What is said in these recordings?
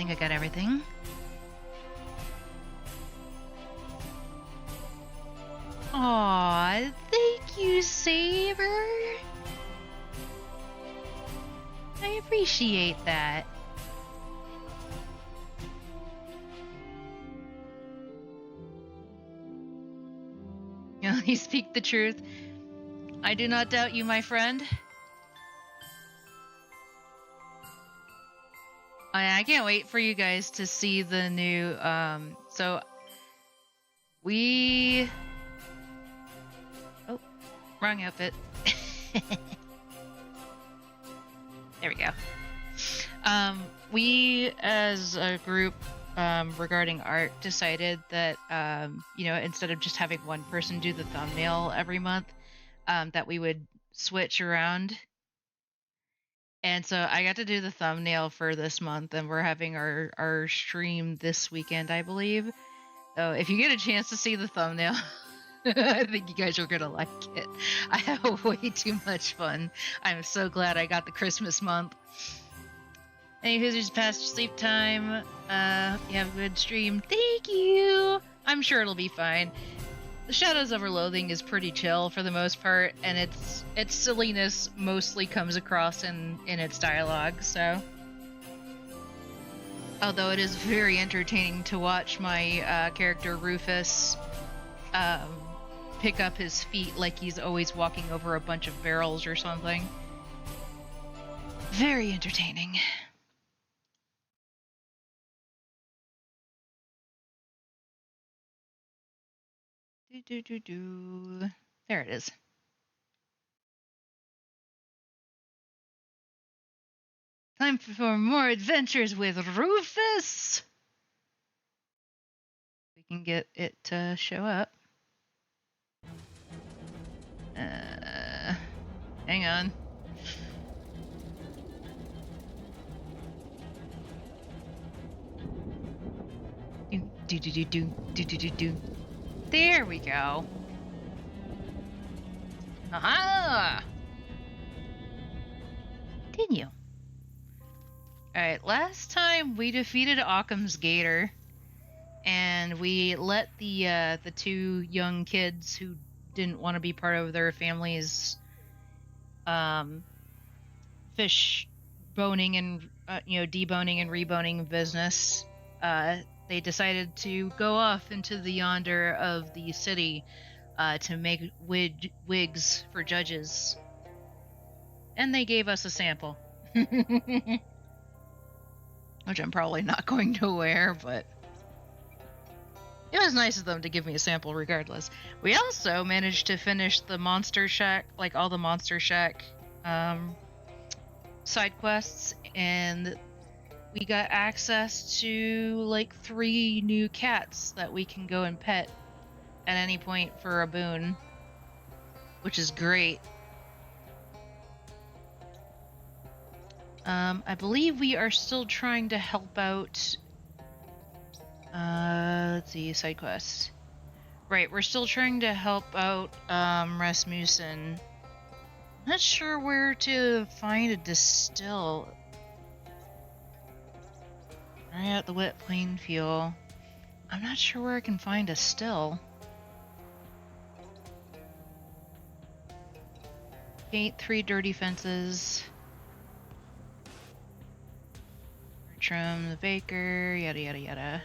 think I got everything. Aw, thank you, Saber. I appreciate that. You speak the truth. I do not doubt you, my friend. I can't wait for you guys to see the new, so we... Oh, wrong outfit. There we go. We, as a group, regarding art, decided that, instead of just having one person do the thumbnail every month, that we would switch around. And so I got to do the thumbnail for this month, and we're having our stream this weekend, I believe. So if you get a chance to see the thumbnail, I think you guys are gonna like it. I have way too much fun. I'm so glad I got the Christmas month. Any who's past your sleep time, you have a good stream. Thank you! I'm sure it'll be fine. The Shadows over Loathing is pretty chill for the most part, and its silliness mostly comes across in its dialogue, so... Although it is very entertaining to watch my character Rufus pick up his feet like he's always walking over a bunch of barrels or something. Very entertaining. There it is. Time for more adventures with Rufus! We can get it to show up. Hang on. Do. There we go. Aha! Continue. Alright, last time we defeated Occam's Gator, and we let the two young kids who didn't want to be part of their family's fish boning and deboning and reboning business. They decided to go off into the yonder of the city to make wigs for judges. And they gave us a sample. Which I'm probably not going to wear, but it was nice of them to give me a sample regardless. We also managed to finish the Monster Shack, like all the Monster Shack side quests, and we got access to like 3 new cats that we can go and pet at any point for a boon, which is great. I believe we are still trying to help out, let's see, side quests. Right, we're still trying to help out, Rasmussen. Not sure where to find a distill. Right at the wet plain fuel. I'm not sure where I can find a still. Paint 3 dirty fences. Bertram the baker, yada yada yada.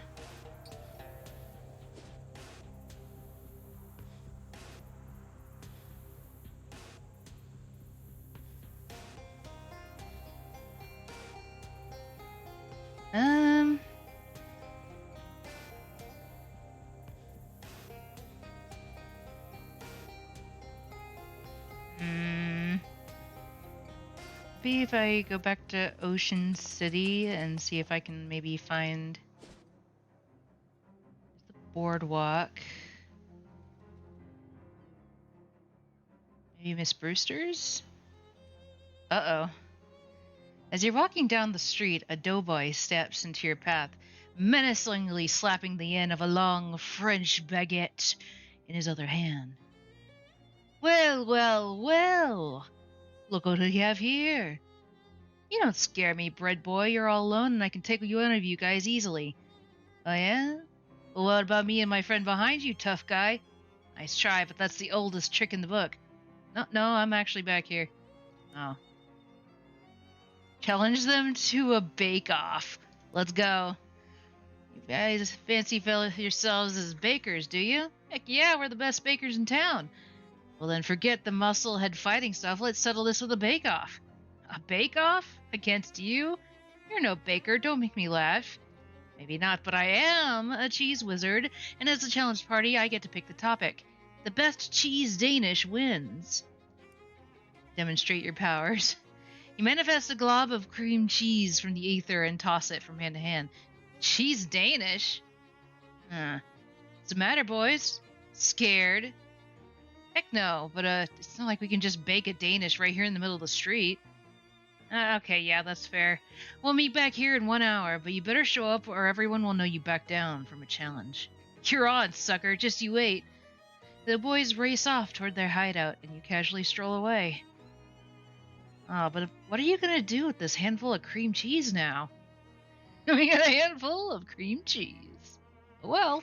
Maybe if I go back to Ocean City and see if I can maybe find the boardwalk. Maybe Miss Brewster's? Uh-oh. As you're walking down the street, a doughboy steps into your path, menacingly slapping the end of a long French baguette in his other hand. Well, well, well! Look what we have here. You don't scare me, bread boy. You're all alone, and I can take one of you guys easily. Oh, yeah? Well, what about me and my friend behind you, tough guy? Nice try, but that's the oldest trick in the book. No, I'm actually back here. Oh. Challenge them to a bake-off. Let's go. You guys fancy yourselves as bakers, do you? Heck yeah, we're the best bakers in town. Well, then forget the muscle-head fighting stuff. Let's settle this with a bake-off. A bake-off? Against you? You're no baker. Don't make me laugh. Maybe not, but I am a cheese wizard, and as a challenge party, I get to pick the topic. The best cheese Danish wins. Demonstrate your powers. You manifest a glob of cream cheese from the ether and toss it from hand to hand. Cheese Danish? What's the matter, boys? Scared? Heck no, but it's not like we can just bake a Danish right here in the middle of the street. Okay, yeah, that's fair. We'll meet back here in 1 hour, but you better show up or everyone will know you backed down from a challenge. You're on, sucker, just you wait. The boys race off toward their hideout, and you casually stroll away. Oh, but what are you gonna do with this handful of cream cheese now? We got a handful of cream cheese. Well.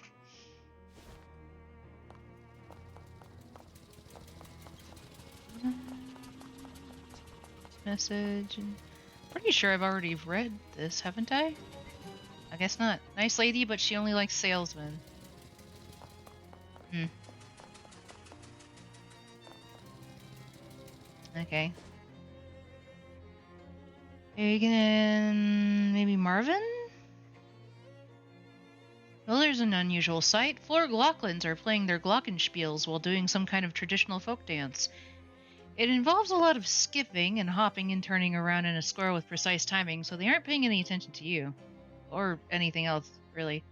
Message. Pretty sure I've already read this, haven't I? I guess not. Nice lady, but she only likes salesmen. Okay. Maybe Marvin? Well, there's an unusual sight. 4 Glocklins are playing their glockenspiels while doing some kind of traditional folk dance. It involves a lot of skipping and hopping and turning around in a square with precise timing, so they aren't paying any attention to you. Or anything else, really.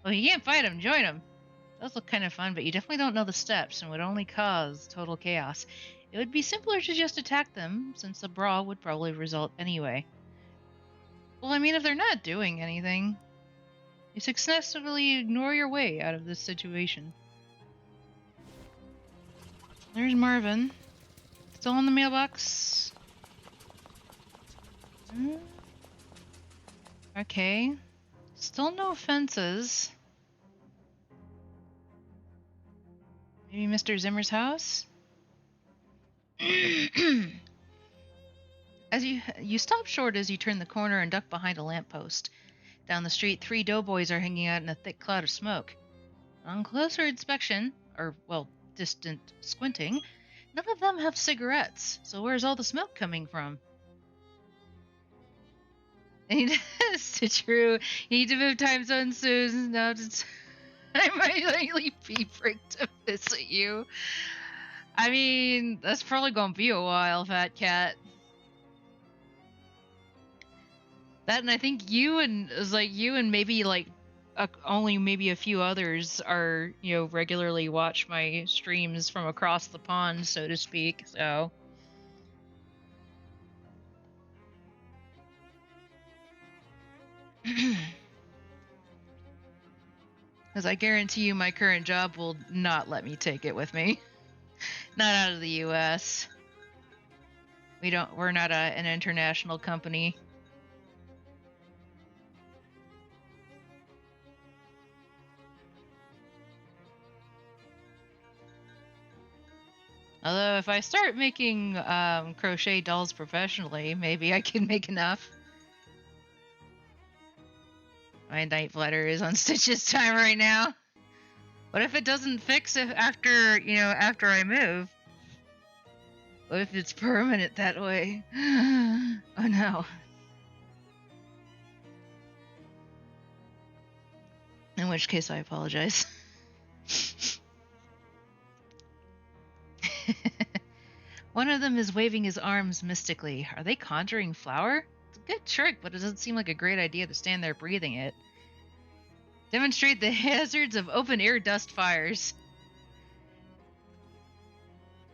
Well, you can't fight them, join them. Those look kind of fun, but you definitely don't know the steps and would only cause total chaos. It would be simpler to just attack them, since the brawl would probably result anyway. Well, I mean, if they're not doing anything, you successfully ignore your way out of this situation. There's Marvin. Still in the mailbox. Okay. Still no fences. Maybe Mr. Zimmer's house? As you stop short as you turn the corner and duck behind a lamppost. Down the street, 3 doughboys are hanging out in a thick cloud of smoke. On closer inspection, or, well, distant squinting, none of them have cigarettes, so where's all the smoke coming from? It's true. You need to move time zones soon. No, I might likely be pricked to visit you. I mean, that's probably gonna be a while, fat cat. That, and I think you and maybe only maybe a few others are, regularly watch my streams from across the pond, so to speak. So. Because I guarantee you my current job will not let me take it with me. Not out of the U.S. We're not an international company. Although if I start making crochet dolls professionally, maybe I can make enough. My night bladder is on Stitch's time right now. What if it doesn't fix after I move? What if it's permanent that way? Oh no. In which case I apologize. One of them is waving his arms mystically. Are they conjuring flour? It's a good trick, but it doesn't seem like a great idea to stand there breathing it. Demonstrate the hazards of open-air dust fires.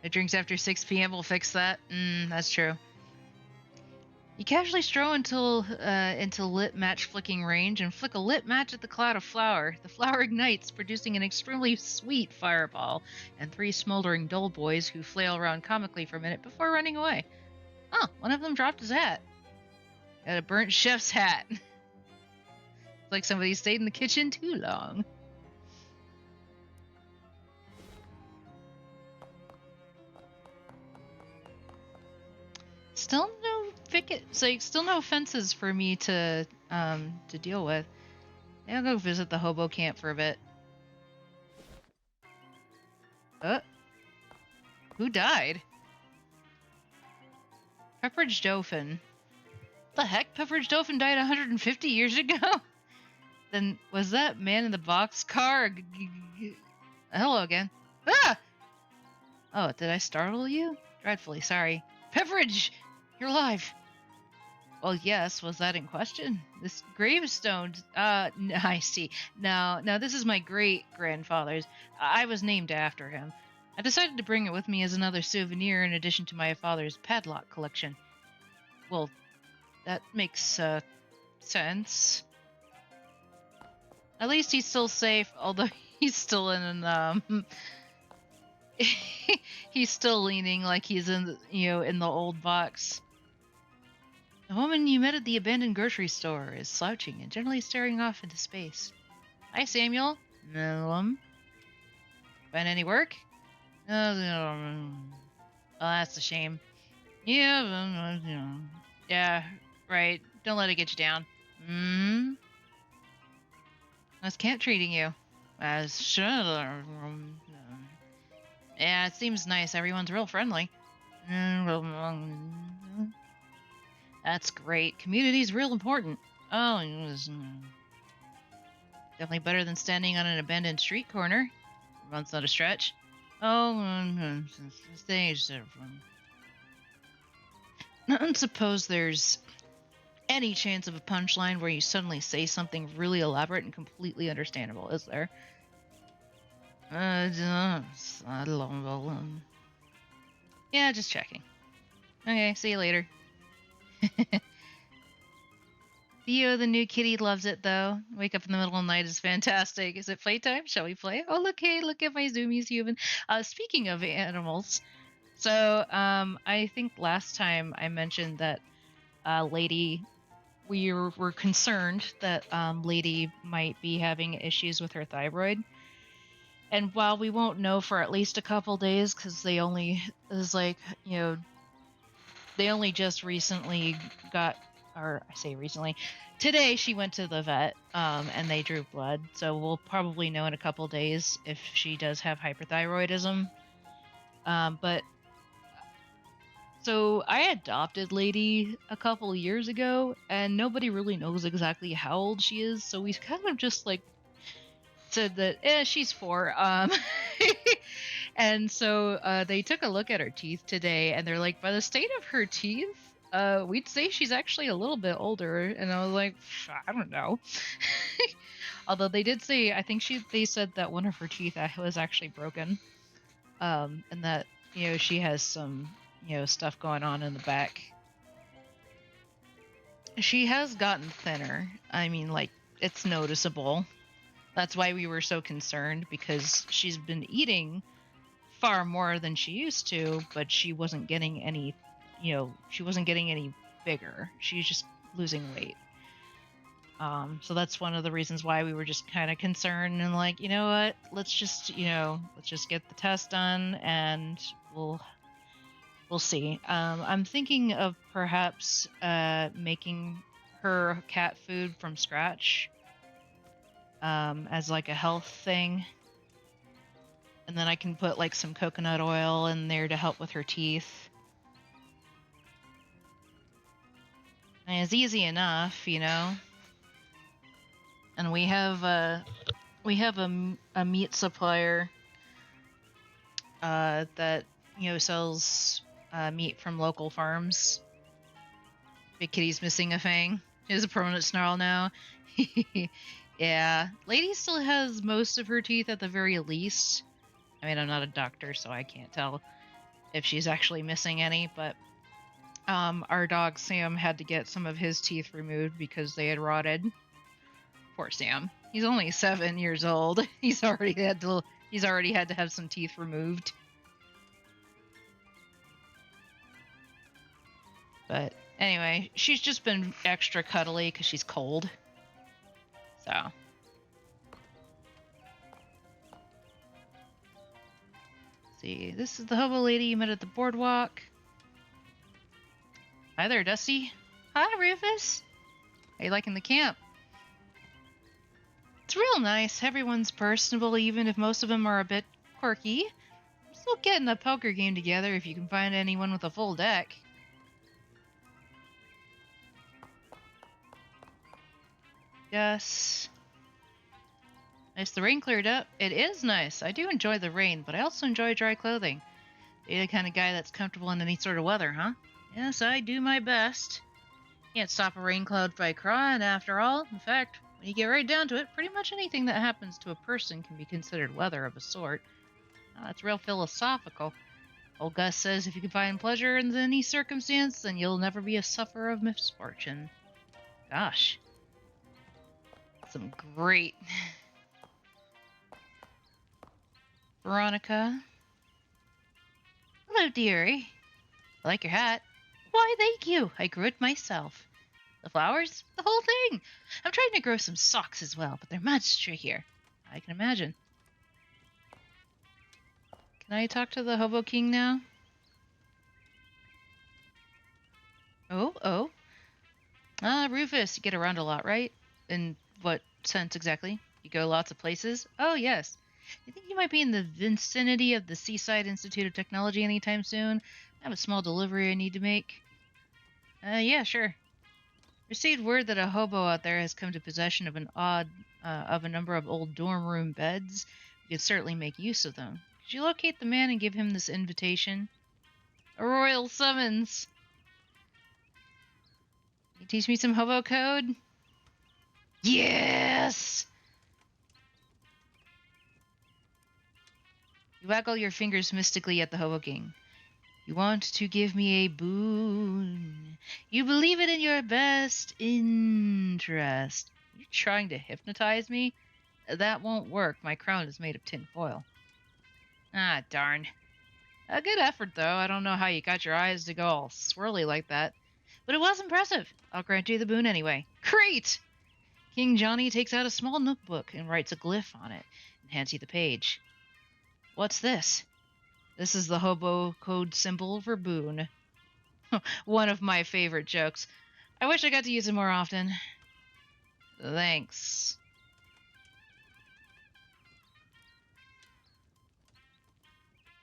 The drinks after 6 p.m. will fix that. That's true. You casually stroll into lit match flicking range and flick a lit match at the cloud of flour. The flour ignites, producing an extremely sweet fireball, and 3 smoldering dull boys who flail around comically for a minute before running away. Oh, one of them dropped his hat. Got a burnt chef's hat. It's like somebody stayed in the kitchen too long. Still no still no fences for me to deal with. I'll go visit the hobo camp for a bit. Who died? Pepperidge Dolphin. The heck? Pepperidge Dolphin died 150 years ago? Then was that man in the boxcar? Hello again. Ah! Oh, did I startle you? Dreadfully sorry. Pepperidge! You're alive! Well, yes, was that in question? This gravestone, I see. Now, this is my great-grandfather's. I was named after him. I decided to bring it with me as another souvenir in addition to my father's padlock collection. Well, that makes, sense. At least he's still safe, although he's still in he's still leaning like he's in, in the old box. The woman you met at the abandoned grocery store is slouching and generally staring off into space. Hi, Samuel. No. Find any work? Oh, that's a shame. Yeah, right. Don't let it get you down. How's camp treating you? Yeah, it seems nice. Everyone's real friendly. That's great. Community's real important. Oh, definitely better than standing on an abandoned street corner. That's not a stretch. Oh, stage. I suppose there's any chance of a punchline where you suddenly say something really elaborate and completely understandable, is there? Yeah, just checking. Okay, see you later. Theo, the new kitty, loves it though. Wake up in the middle of the night is fantastic. Is it playtime? Shall we play? Oh, look, hey, look at my zoomies human. Speaking of animals, so I think last time I mentioned that Lady, we were concerned that Lady might be having issues with her thyroid. And while we won't know for at least a couple days, because they only just recently got, or I say recently, today she went to the vet and they drew blood. So we'll probably know in a couple days if she does have hyperthyroidism. But so I adopted Lady a couple years ago and nobody really knows exactly how old she is. So we kind of just like said that she's 4. And so they took a look at her teeth today and they're like, by the state of her teeth, we'd say she's actually a little bit older. And I was like, I don't know. Although they did say, I think they said that one of her teeth was actually broken. And that, she has some, stuff going on in the back. She has gotten thinner. I mean, like, it's noticeable. That's why we were so concerned, because she's been eating far more than she used to, but she wasn't getting any, bigger. She's just losing weight. So that's one of the reasons why we were just kind of concerned and like, you know what, let's just get the test done and we'll see. I'm thinking of perhaps making her cat food from scratch. As like a health thing. And then I can put like some coconut oil in there to help with her teeth. And it's easy enough, And we have a meat supplier that sells meat from local farms. Big Kitty's missing a fang. She has a permanent snarl now. Yeah, Lady still has most of her teeth at the very least. I mean, I'm not a doctor, so I can't tell if she's actually missing any, but our dog Sam had to get some of his teeth removed because they had rotted. Poor Sam. He's only 7 years old. He's already had to have some teeth removed. But Anyway, she's just been extra cuddly because she's cold. So. See, this is the hobo lady you met at the boardwalk. Hi there, Dusty. Hi, Rufus. How you liking the camp? It's real nice. Everyone's personable, even if most of them are a bit quirky. I'm still getting a poker game together if you can find anyone with a full deck. Yes. Nice, the rain cleared up. It is nice. I do enjoy the rain, but I also enjoy dry clothing. You're the kind of guy that's comfortable in any sort of weather, huh? Yes, I do my best. Can't stop a rain cloud by crying, after all. In fact, when you get right down to it, pretty much anything that happens to a person can be considered weather of a sort. That's real philosophical. Old Gus says if you can find pleasure in any circumstance, then you'll never be a sufferer of misfortune. Gosh. Some great... Veronica. Hello, dearie. I like your hat. Why, thank you. I grew it myself. The flowers? The whole thing. I'm trying to grow some socks as well, but they're much trickier. I can imagine. Can I talk to the Hobo King now? Oh. Rufus, you get around a lot, right? In what sense exactly? You go lots of places? Oh, yes. You think you might be in the vicinity of the Seaside Institute of Technology anytime soon? I have a small delivery I need to make. Yeah, sure. Received word that a hobo out there has come to possession of of a number of old dorm room beds. We could certainly make use of them. Could you locate the man and give him this invitation? A royal summons! Can you teach me some hobo code? Yes! You waggle your fingers mystically at the Hobo King. You want to give me a boon. You believe it in your best interest. You're trying to hypnotize me? That won't work. My crown is made of tin foil. Ah, darn. A good effort, though. I don't know how you got your eyes to go all swirly like that. But it was impressive. I'll grant you the boon anyway. Great! King Johnny takes out a small notebook and writes a glyph on it and hands you the page. What's this? This is the hobo code symbol for boon. One of my favorite jokes. I wish I got to use it more often. Thanks.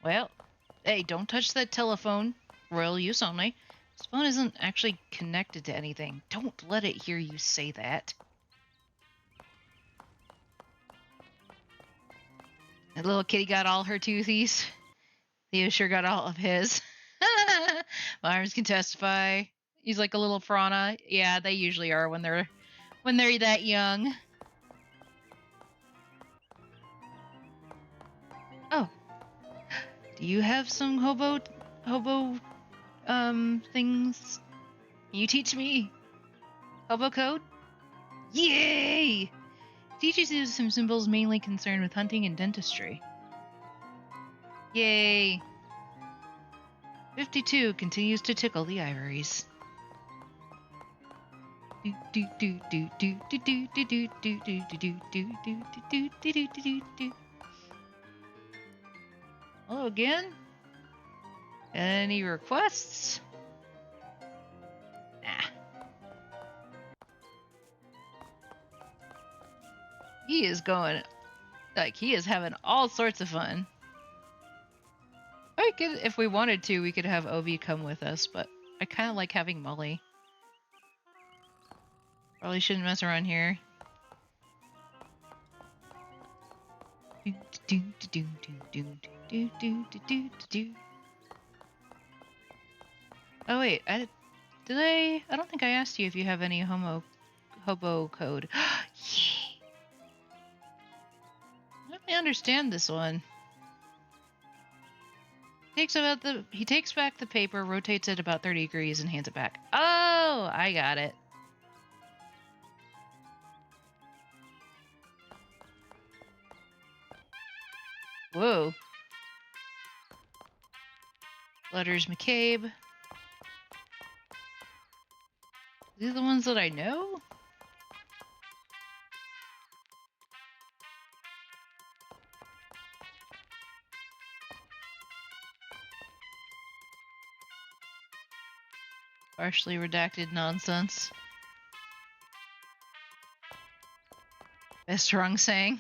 Well, hey, don't touch that telephone. Royal use only. This phone isn't actually connected to anything. Don't let it hear you say that. That little kitty got all her toothies. Theo sure got all of his. My arms can testify. He's like a little piranha. Yeah, they usually are when they're that young. Oh. Do you have some hobo things? Can you teach me hobo code? Yay! Teaches you some symbols mainly concerned with hunting and dentistry. Yay! 52 continues to tickle the ivories. Hello again. Any requests? Nah. He is going, like, he is having all sorts of fun. I could, if we wanted to, we could have Obi come with us, but I kind of like having Molly. Probably shouldn't mess around here. Oh wait, I don't think I asked you if you have any hobo code. Yay! I don't really understand this one. He takes back the paper, rotates it about 30 degrees, and hands it back. Oh, I got it. Whoa. Letters McCabe. These are the ones that I know? Partially redacted nonsense. Best wrong saying.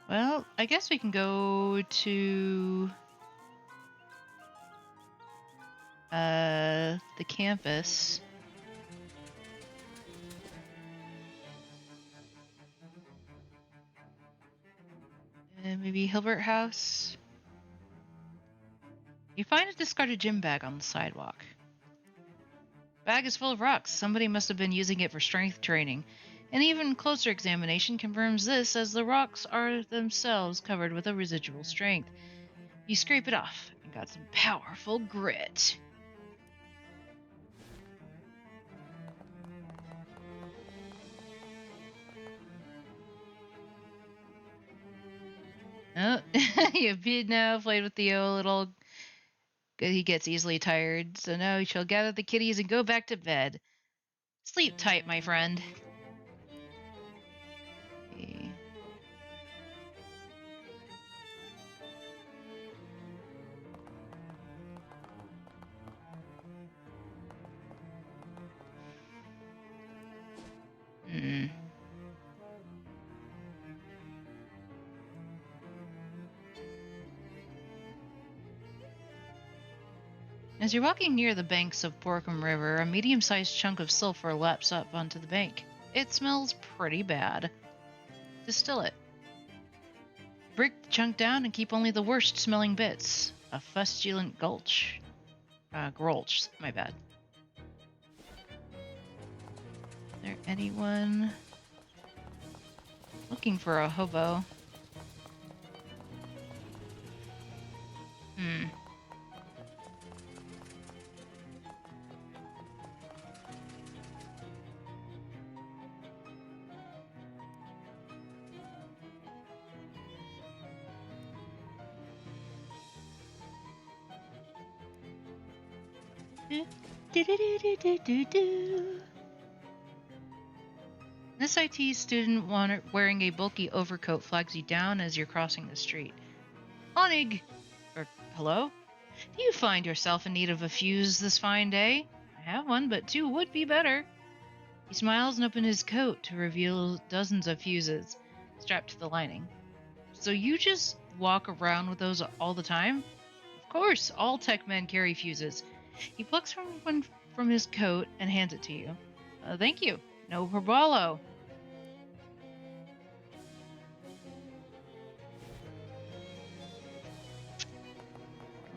Well, I guess we can go to the campus. Maybe Hilbert House. You find a discarded gym bag on the sidewalk. Bag is full of rocks. Somebody must have been using it for strength training. An even closer examination confirms this, as the rocks are themselves covered with a residual strength. You scrape it off and got some powerful grit. Oh, you've now played with Theo a little. He gets easily tired, so now you shall gather the kitties and go back to bed. Sleep tight, my friend. Okay. As you're walking near the banks of Borkum River, a medium-sized chunk of sulfur laps up onto the bank. It smells pretty bad. Distill it. Break the chunk down and keep only the worst-smelling bits. A fustulent gulch. Grolch, my bad. Is there anyone looking for a hobo? This IT student wearing a bulky overcoat flags you down as you're crossing the street. Honig! Hello? Do you find yourself in need of a fuse this fine day? I have one, but two would be better. He smiles and opens his coat to reveal dozens of fuses strapped to the lining. So you just walk around with those all the time? Of course, all tech men carry fuses. He plucks one from his coat and hands it to you. Thank you. No probolo.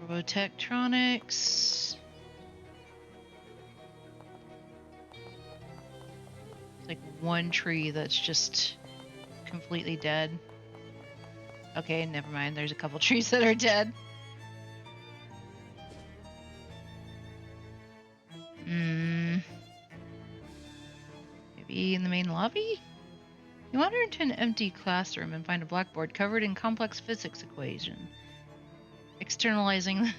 Robotectronics. It's like one tree that's just completely dead. Okay, never mind. There's a couple trees that are dead. Maybe in the main lobby? You wander into an empty classroom and find a blackboard covered in complex physics equation. Externalize them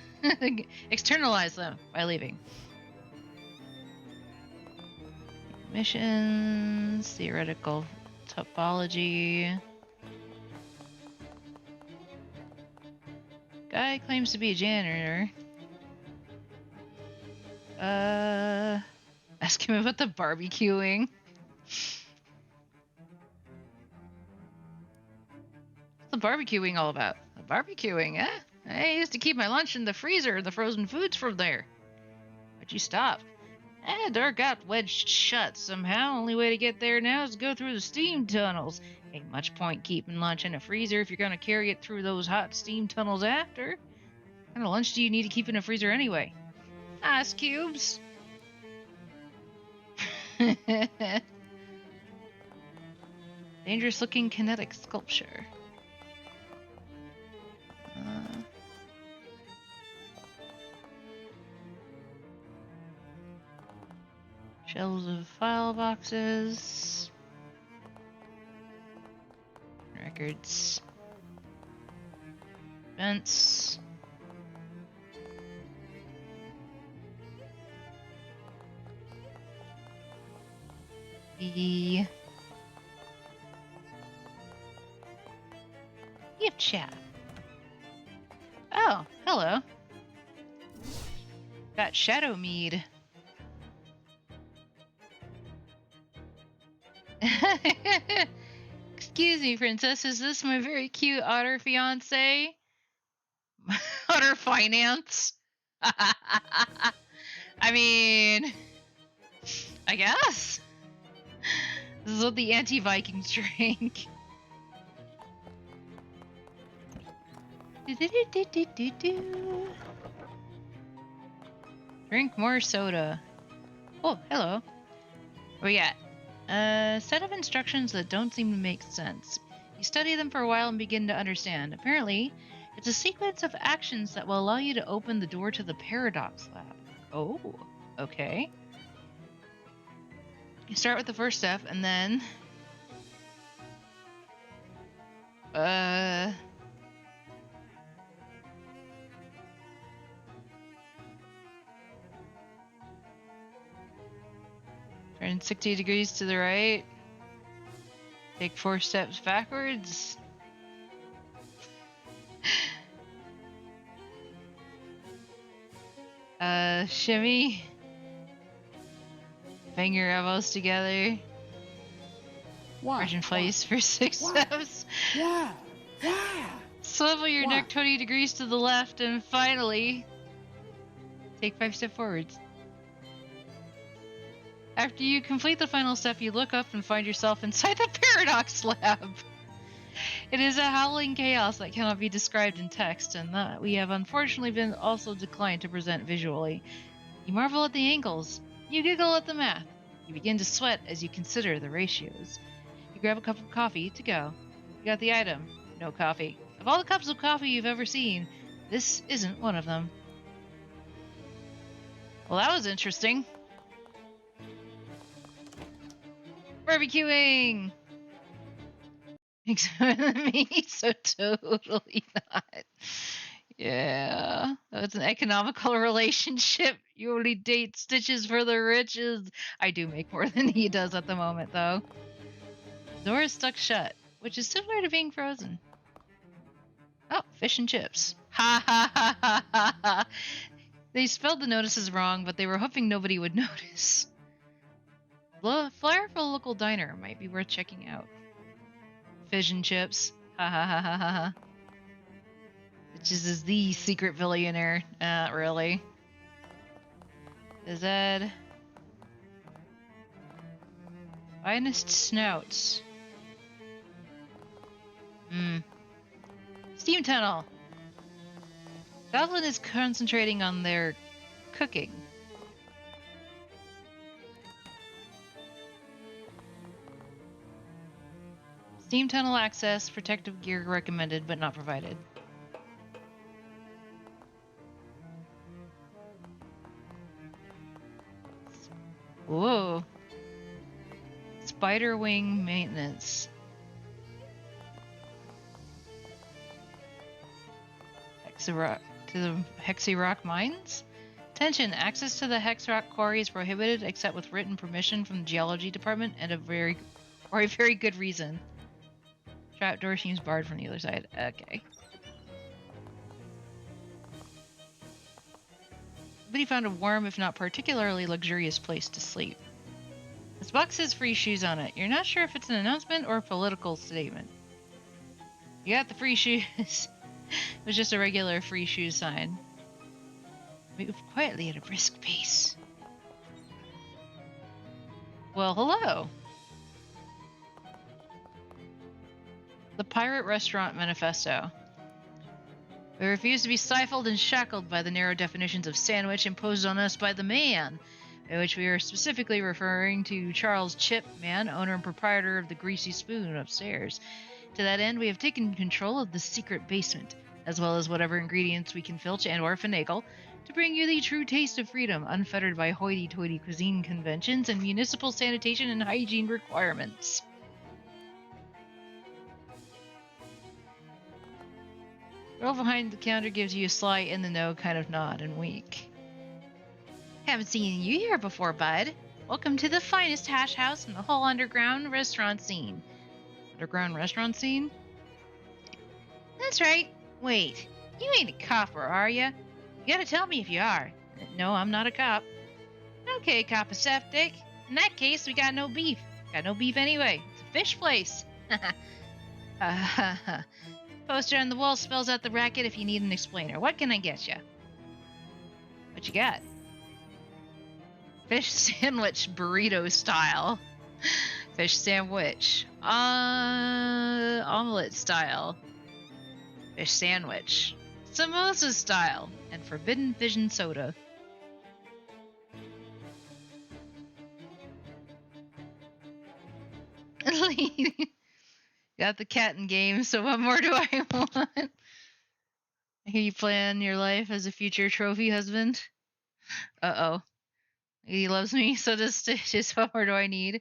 by leaving. Missions, theoretical topology. Guy claims to be a janitor. Ask him about the barbecuing. What's the barbecuing all about? The barbecuing, eh? I used to keep my lunch in the freezer, the frozen foods from there. Why'd you stop? Door got wedged shut somehow. Only way to get there now is to go through the steam tunnels. Ain't much point keeping lunch in a freezer if you're gonna carry it through those hot steam tunnels after. What kind of lunch do you need to keep in a freezer anyway? Ice cubes. Dangerous looking kinetic sculpture. Shelves of file boxes. Records. Fence. The gift shop. Oh, hello. Got shadow mead. Excuse me, princess. Is this my very cute otter fiance? Otter finance? I mean, I guess. This is what the anti-Vikings drink. Drink more soda. Oh, hello. What we got? A set of instructions that don't seem to make sense. You study them for a while and begin to understand. Apparently, it's a sequence of actions that will allow you to open the door to the Paradox Lab. Oh, okay. You start with the first step and then... Turn 60 degrees to the right. Take 4 steps backwards. Shimmy. Bang your elbows together. March in place for 6 steps. Yeah. Swivel your neck 20 degrees to the left, and finally, take 5 steps forwards. After you complete the final step, you look up and find yourself inside the Paradox Lab. It is a howling chaos that cannot be described in text, and that we have unfortunately been also declined to present visually. You marvel at the angles. You giggle at the math. You begin to sweat as you consider the ratios. You grab a cup of coffee to go. You got the item. No coffee. Of all the cups of coffee you've ever seen, this isn't one of them. Well, that was interesting. Barbecuing! Me, so totally not. Yeah, that's an economical relationship. You only date stitches for the riches. I do make more than he does at the moment, though. The door is stuck shut, which is similar to being frozen. Oh, fish and chips. Ha ha ha ha ha ha. They spelled the notices wrong, but they were hoping nobody would notice. Flyer for a local diner might be worth checking out. Fish and chips. Ha ha ha ha ha ha. Bitches is the secret billionaire. Not really. Is that... Finest snouts. Steam tunnel. Goblin is concentrating on their cooking. Steam tunnel access, protective gear recommended but not provided. Whoa. Spider wing maintenance. To the Hexy Rock mines? Attention, access to the Hex Rock quarry is prohibited except with written permission from the geology department and a very good reason. Trapdoor seems barred from the other side. Okay. Somebody found a warm, if not particularly luxurious place to sleep. This box has free shoes on it. You're not sure if it's an announcement or a political statement. You got the free shoes. It was just a regular free shoes sign. Move quietly at a brisk pace. Well, hello. The Pirate Restaurant Manifesto. We refuse to be stifled and shackled by the narrow definitions of sandwich imposed on us by the man, by which we are specifically referring to Charles Chipman, owner and proprietor of the Greasy Spoon upstairs. To that end, we have taken control of the secret basement, as well as whatever ingredients we can filch and or finagle, to bring you the true taste of freedom, unfettered by hoity-toity cuisine conventions and municipal sanitation and hygiene requirements. Girl behind the counter gives you a sly in the know kind of nod and wink. Haven't seen you here before, bud. Welcome to the finest hash house in the whole underground restaurant scene. Underground restaurant scene? That's right. Wait, you ain't a copper, are ya? You gotta tell me if you are. No, I'm not a cop. Okay, copaseptic. In that case, we got no beef. Got no beef anyway. It's a fish place. Poster on the wall spells out the racket if you need an explainer. What can I get you? What you got? Fish sandwich burrito style. Fish sandwich. Omelet style. Fish sandwich. Samosa style. And forbidden vision soda. Got the cat in game, so what more do I want? I hear you plan your life as a future trophy husband. Uh-oh. He loves me, so just what more do I need?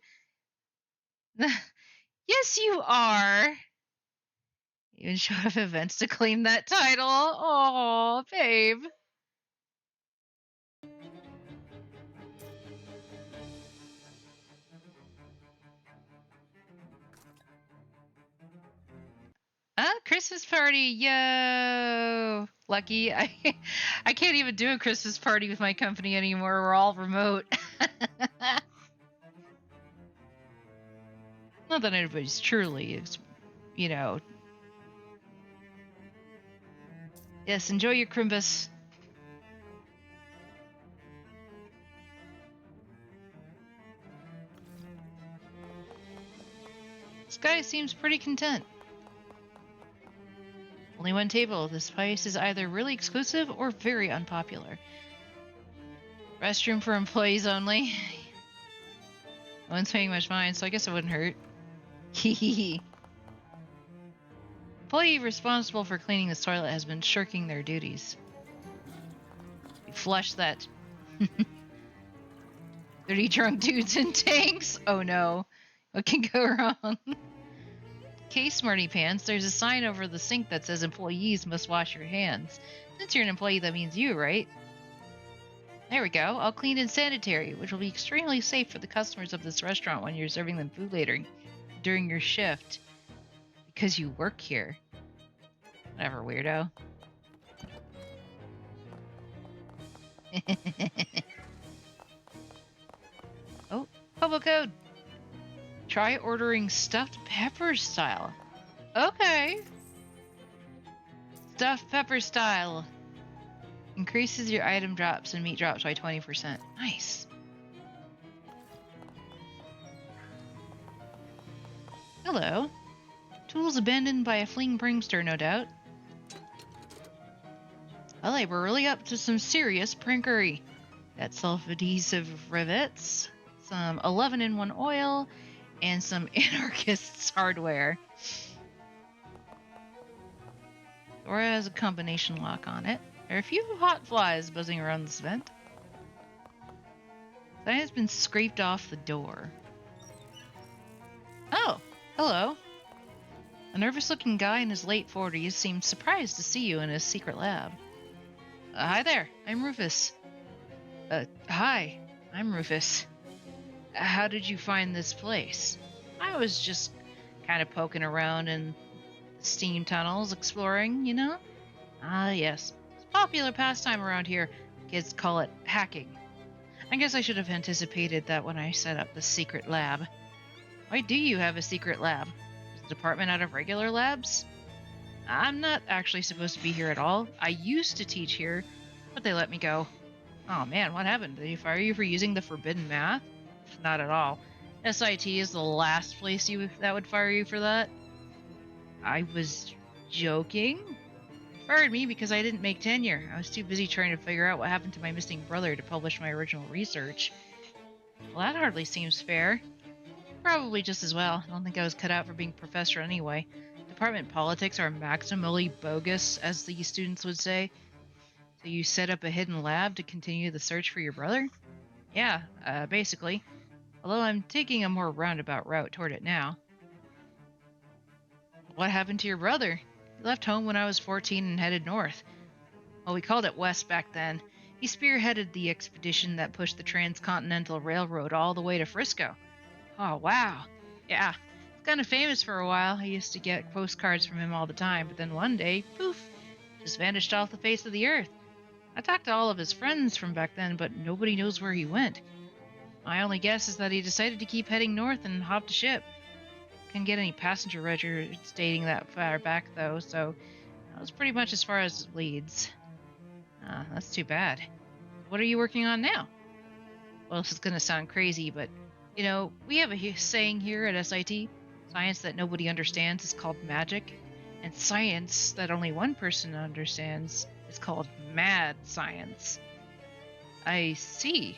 Yes, you are. Even show up events to claim that title. Oh, babe. Christmas party, yo! Lucky, I can't even do a Christmas party with my company anymore. We're all remote. Not that anybody's truly, it's, you know. Yes, enjoy your Crimbus. This guy seems pretty content. Only one table. This place is either really exclusive or very unpopular. Restroom for employees only. No one's paying much mind, so I guess it wouldn't hurt. Hehehe. Employee responsible for cleaning this toilet has been shirking their duties. You flush that. Dirty drunk dudes in tanks? Oh no. What can go wrong? Okay, smarty pants, there's a sign over the sink that says employees must wash your hands. Since you're an employee, that means you, right? There we go. All clean and sanitary, which will be extremely safe for the customers of this restaurant when you're serving them food later during your shift. Because you work here. Whatever, weirdo. Oh, promo code. Try ordering stuffed pepper style. Okay. Stuffed pepper style. Increases your item drops and meat drops by 20%. Nice. Hello. Tools abandoned by a fleeing prankster, no doubt. Well, we're really up to some serious prankery. Got self-adhesive rivets, some 11-in-1 oil, and some anarchist's hardware. Door has a combination lock on it. There are a few hot flies buzzing around this vent. That has been scraped off the door. Oh, hello. A nervous-looking guy in his late 40s seems surprised to see you in his secret lab. Hi there, I'm Rufus. Hi, I'm Rufus. How did you find this place? I was just kind of poking around in steam tunnels, exploring, you know? Ah, yes. It's a popular pastime around here. Kids call it hacking. I guess I should have anticipated that when I set up the secret lab. Why do you have a secret lab? Is the department out of regular labs? I'm not actually supposed to be here at all. I used to teach here, but they let me go. Oh man, what happened? Did they fire you for using the forbidden math? Not at all. SIT is the last place that would fire you for that. I was joking. They fired me because I didn't make tenure. I was too busy trying to figure out what happened to my missing brother to publish my original research. Well, that hardly seems fair. Probably just as well. I don't think I was cut out for being professor anyway. Department politics are maximally bogus, as the students would say. So you set up a hidden lab to continue the search for your brother? Yeah, basically. Although I'm taking a more roundabout route toward it now. What happened to your brother? He left home when I was 14 and headed north. Well, we called it west back then. He spearheaded the expedition that pushed the Transcontinental Railroad all the way to Frisco. Oh, wow. Yeah, he's kind of famous for a while. I used to get postcards from him all the time, but then one day, poof, just vanished off the face of the earth. I talked to all of his friends from back then, but nobody knows where he went. My only guess is that he decided to keep heading north and hopped a ship. Couldn't get any passenger records dating that far back, though, so that was pretty much as far as it leads. That's too bad. What are you working on now? Well, this is going to sound crazy, but, we have a saying here at SIT, science that nobody understands is called magic, and science that only one person understands is called mad science. I see.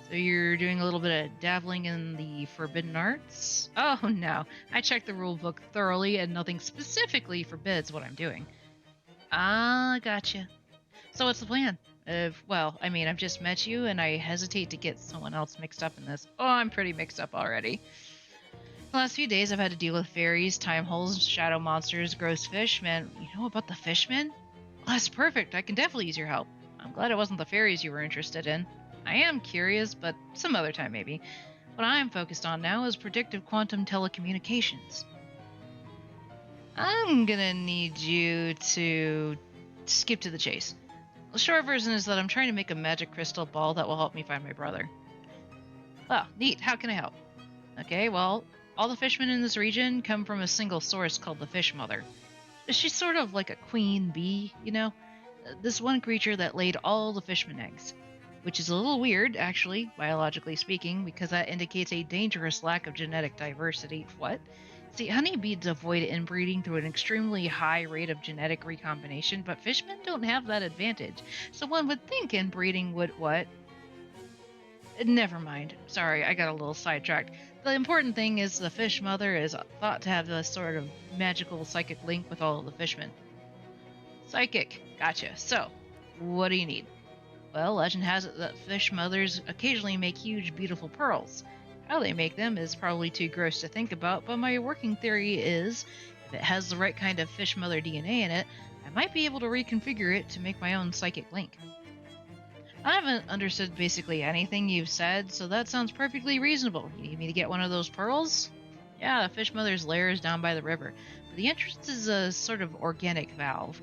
So you're doing a little bit of dabbling in the forbidden arts? Oh, no. I checked the rule book thoroughly, and nothing specifically forbids what I'm doing. Ah, gotcha. So what's the plan? I've just met you, and I hesitate to get someone else mixed up in this. Oh, I'm pretty mixed up already. The last few days, I've had to deal with fairies, time holes, shadow monsters, gross fish. Man, you know about the fishmen? Well, that's perfect. I can definitely use your help. I'm glad it wasn't the fairies you were interested in. I am curious, but some other time maybe. What I'm focused on now is predictive quantum telecommunications. I'm gonna need you to skip to the chase. The short version is that I'm trying to make a magic crystal ball that will help me find my brother. Well, neat. How can I help? Okay, well, all the fishmen in this region come from a single source called the Fish Mother. She's sort of like a queen bee, This one creature that laid all the fishman eggs. Which is a little weird, actually, biologically speaking, because that indicates a dangerous lack of genetic diversity. What? See, honeybees avoid inbreeding through an extremely high rate of genetic recombination, but fishmen don't have that advantage. So one would think inbreeding would what? Never mind. Sorry, I got a little sidetracked. The important thing is the fish mother is thought to have a sort of magical psychic link with all of the fishmen. Psychic. Gotcha. So, what do you need? Well, legend has it that fish mothers occasionally make huge, beautiful pearls. How they make them is probably too gross to think about, but my working theory is, if it has the right kind of fish mother DNA in it, I might be able to reconfigure it to make my own psychic link. I haven't understood basically anything you've said, so that sounds perfectly reasonable. You need me to get one of those pearls? Yeah, the fish mother's lair is down by the river, but the entrance is a sort of organic valve.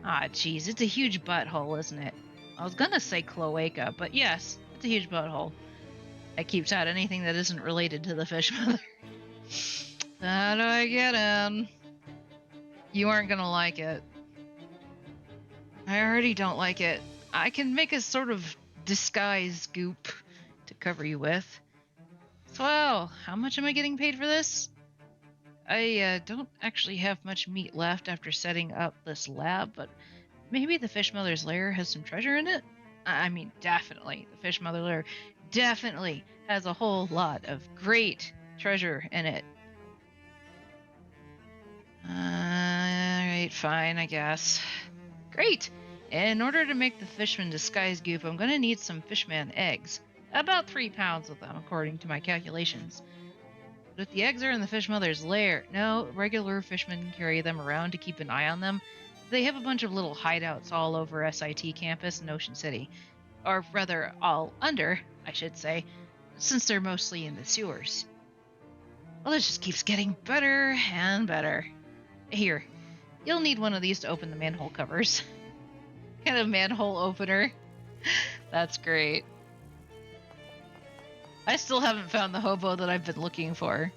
Ah, geez, it's a huge butthole, isn't it? I was gonna say cloaca, but yes, it's a huge butthole. That keeps out anything that isn't related to the fish mother. How do I get in? You aren't gonna like it. I already don't like it. I can make a sort of disguise goop to cover you with. So, how much am I getting paid for this? I don't actually have much meat left after setting up this lab, but maybe the fish mother's lair has some treasure in it? I mean, definitely. The fish mother lair definitely has a whole lot of great treasure in it. Alright, fine, I guess. Great! In order to make the fishman disguise goop, I'm going to need some fishman eggs. About 3 pounds of them, according to my calculations. But if the eggs are in the fish mother's lair, no, regular fishmen carry them around to keep an eye on them. They have a bunch of little hideouts all over SIT campus in Ocean City. Or rather, all under, I should say, since they're mostly in the sewers. Well, this just keeps getting better and better. Here, you'll need one of these to open the manhole covers. Kind of manhole opener. That's great. I still haven't found the hobo that I've been looking for.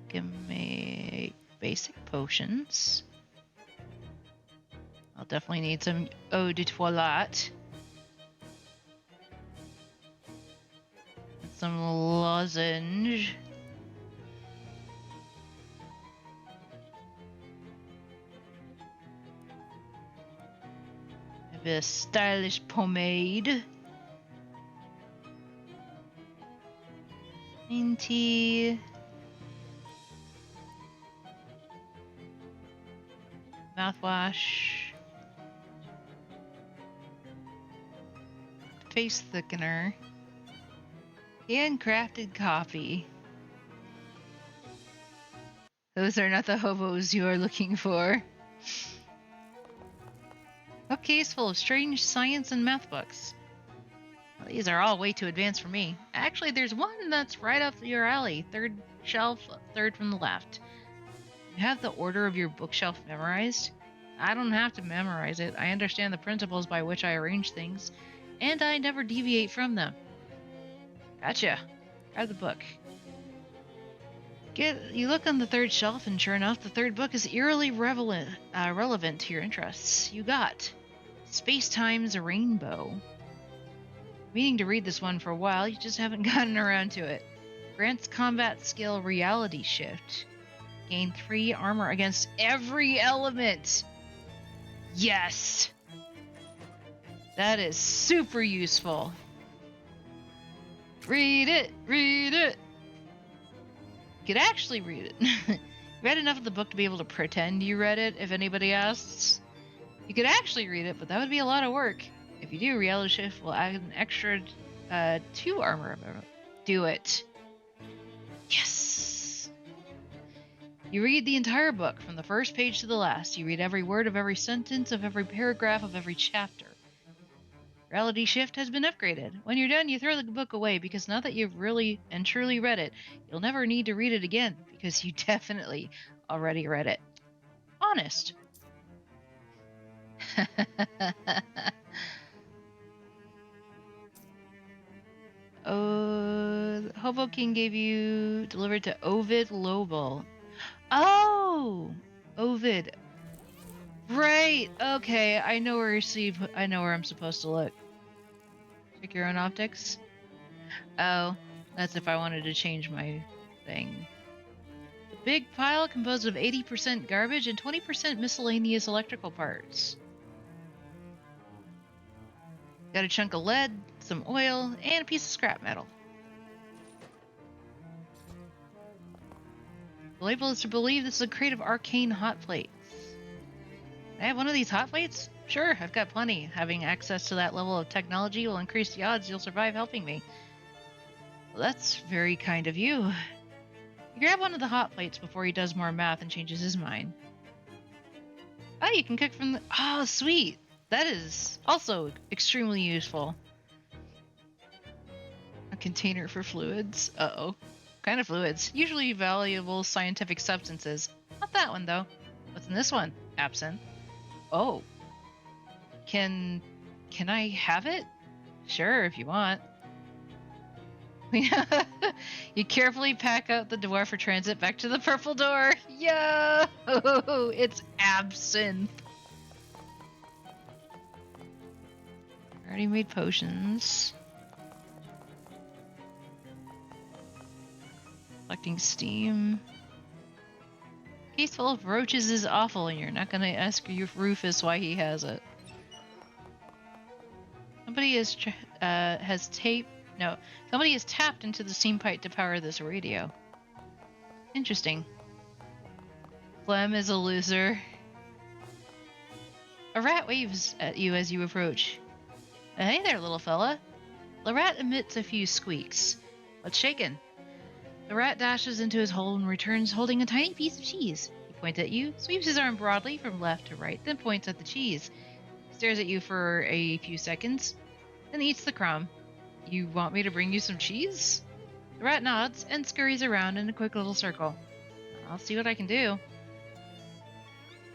Give me basic potions. I'll definitely need some eau de toilette. And some lozenge. Maybe a stylish pomade. Minty. Mouthwash. Face thickener. Handcrafted coffee. Those are not the hobos you are looking for. A case full of strange science and math books. Well, these are all way too advanced for me. Actually, there's one that's right up your alley. Third shelf, third from the left. You have the order of your bookshelf memorized? I don't have to memorize it. I understand the principles by which I arrange things, and I never deviate from them. Gotcha. Grab the book. You look on the third shelf, and sure enough, the third book is eerily relevant to your interests. You got Space-Time's a Rainbow. Meaning to read this one for a while, you just haven't gotten around to it. Grants combat skill Reality Shift. Gain 3 armor against every element. Yes! That is super useful. Read it! Read it! You could actually read it. You read enough of the book to be able to pretend you read it if anybody asks. You could actually read it, but that would be a lot of work. If you do, Reality Shift will add an extra 2 armor. Do it. Yes! You read the entire book, from the first page to the last. You read every word of every sentence, of every paragraph, of every chapter. Reality Shift has been upgraded. When you're done, you throw the book away, because now that you've really and truly read it, you'll never need to read it again, because you definitely already read it. Honest. Oh, Hobo King gave you delivered to Ovid Lobel. Oh, Ovid. Right. Okay, I know where I'm supposed to look. Check your own optics. Oh, that's if I wanted to change my thing. The big pile composed of 80% garbage and 20% miscellaneous electrical parts. Got a chunk of lead, some oil, and a piece of scrap metal. The label is to believe this is a crate of arcane hot plates. Can I have one of these hot plates? Sure, I've got plenty. Having access to that level of technology will increase the odds you'll survive helping me. Well, that's very kind of you. You grab one of the hot plates before he does more math and changes his mind. Oh, you can cook from the... Oh, sweet! That is also extremely useful. A container for fluids. Uh-oh. What kind of fluids? Usually valuable scientific substances. Not that one, though. What's in this one? Absinthe. Oh. Can I have it? Sure, if you want. You carefully pack out the door for transit back to the purple door. Yo! It's absinthe. Already made potions. Collecting steam. Case full of roaches is awful, and you're not gonna ask Rufus why he has it. Somebody somebody has tapped into the steam pipe to power this radio. Interesting. Clem is a loser. A rat waves at you as you approach. Hey there, little fella. The rat emits a few squeaks. What's shaken? The rat dashes into his hole and returns holding a tiny piece of cheese. He points at you, sweeps his arm broadly from left to right, then points at the cheese. He stares at you for a few seconds, then eats the crumb. You want me to bring you some cheese? The rat nods and scurries around in a quick little circle. I'll see what I can do.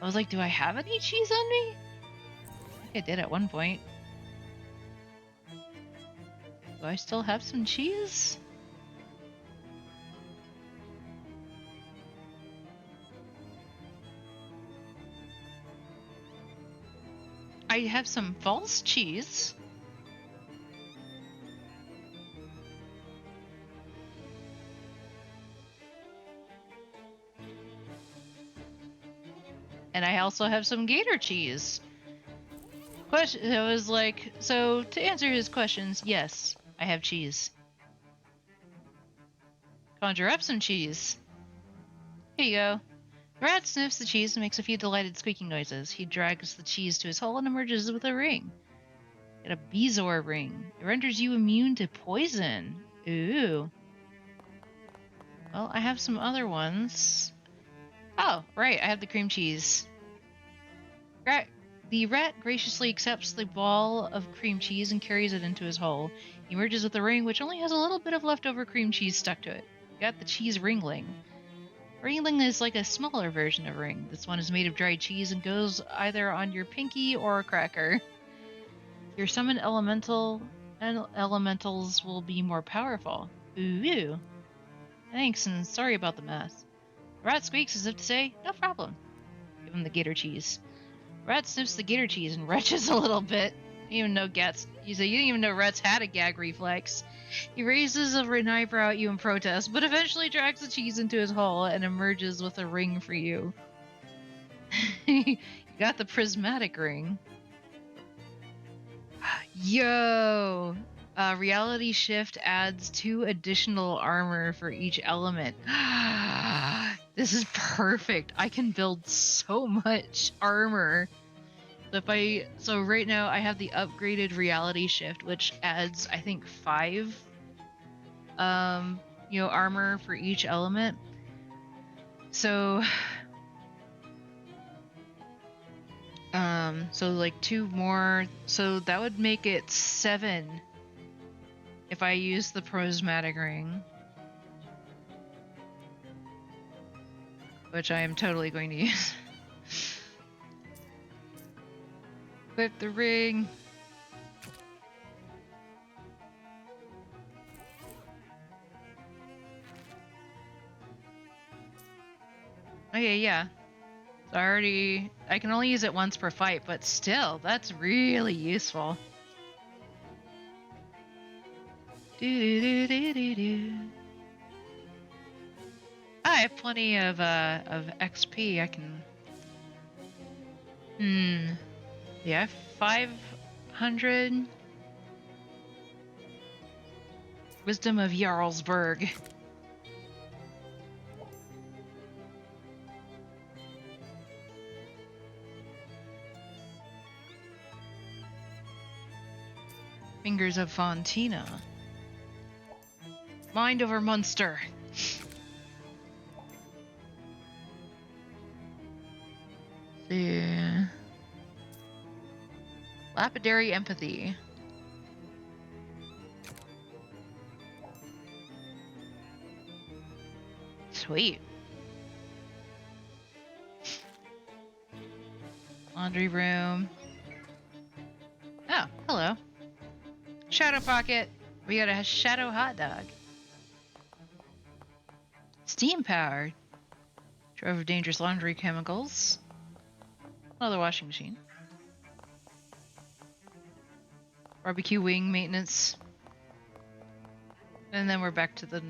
I was like, do I have any cheese on me? I think I did at one point. Do I still have some cheese? I have some false cheese. And I also have some gator cheese. I was like, so to answer his questions, yes, I have cheese. Conjure up some cheese. Here you go. The rat sniffs the cheese and makes a few delighted squeaking noises. He drags the cheese to his hole and emerges with a ring. Get a Bezoar ring. It renders you immune to poison. Ooh. Well, I have some other ones. Oh, right, I have the cream cheese. The rat graciously accepts the ball of cream cheese and carries it into his hole. He emerges with a ring which only has a little bit of leftover cream cheese stuck to it. Got the cheese ringling. Ringling is like a smaller version of ring. This one is made of dried cheese and goes either on your pinky or a cracker. Your summoned elementals will be more powerful. Ooh. Thanks, and sorry about the mess. Rat squeaks as if to say, no problem. Give him the gator cheese. Rat sniffs the gator cheese and retches a little bit. You didn't even know rats had a gag reflex. He raises an eyebrow at you in protest, but eventually drags the cheese into his hole and emerges with a ring for you. You got the prismatic ring. Yo! Reality shift adds 2 additional armor for each element. This is perfect. I can build so much armor. So right now I have the upgraded reality shift, which adds I think 5 armor for each element. So like 2 more, so that would make it 7 if I use the prismatic ring, which I am totally going to use. Equip the ring. Okay, yeah. So I can only use it once per fight, but still, that's really useful. I have plenty of XP. I can. Yeah, 500. Wisdom of Jarlsberg. Fingers of Fontina. Mind over Munster. See. Lapidary Empathy. Sweet. Laundry room. Oh, hello. Shadow Pocket. We got a shadow hot dog. Steam powered. Trove of dangerous laundry chemicals. Another washing machine. Barbecue wing maintenance. And then we're back to the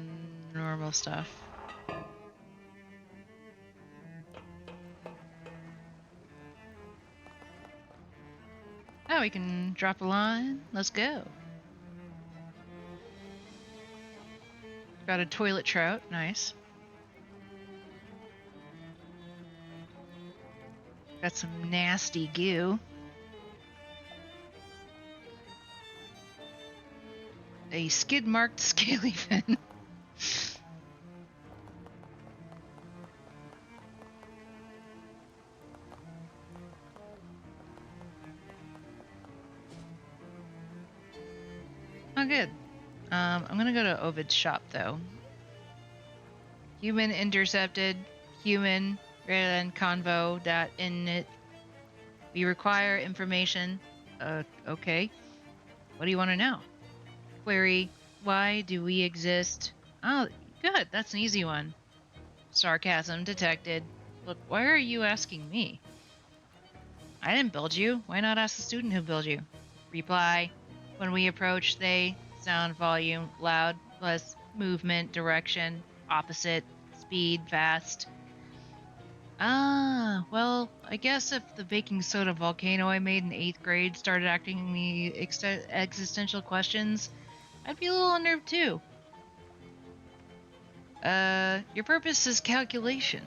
normal stuff. Now we can drop a line. Let's go. Got a toilet trout. Nice. Got some nasty goo. A skid-marked scaly fin. Oh, good. I'm gonna go to Ovid's shop, though. Human intercepted. Human greater than convo.init. We require information. Okay. What do you want to know? Query, why do we exist? Oh, good. That's an easy one. Sarcasm detected. Look, why are you asking me? I didn't build you. Why not ask the student who built you? Reply, when we approach, they, sound, volume, loud, plus, movement, direction, opposite, speed, fast. Ah, well, I guess if the baking soda volcano I made in 8th grade started asking me existential questions, I'd be a little unnerved too. Your purpose is calculation.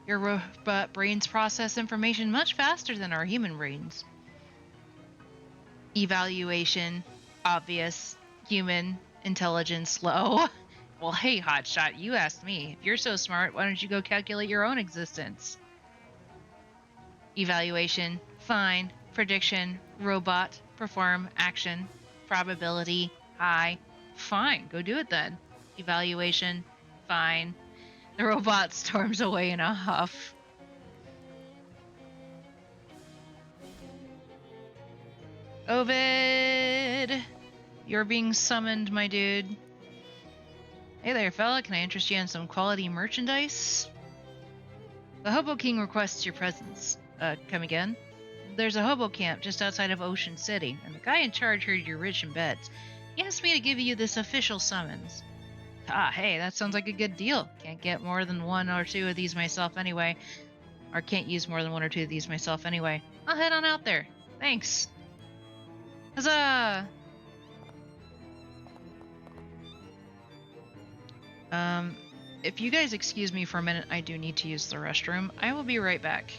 Your robot brains process information much faster than our human brains. Evaluation, obvious. Human intelligence low. Well, hey, hotshot, you asked me. If you're so smart, why don't you go calculate your own existence? Evaluation, fine. Prediction, robot. Perform, action. Probability, high. Fine, go do it then. Evaluation, fine. The robot storms away in a huff. Ovid! You're being summoned, my dude. Hey there, fella. Can I interest you in some quality merchandise? The Hobo King requests your presence. Come again? There's a hobo camp just outside of Ocean City, and the guy in charge heard you're rich in beds. He asked me to give you this official summons. Ah, hey, that sounds like a good deal. Can't get more than one or two of these myself anyway. Or can't use more than one or two of these myself anyway. I'll head on out there. Thanks. Huzzah! If you guys excuse me for a minute, I do need to use the restroom. I will be right back.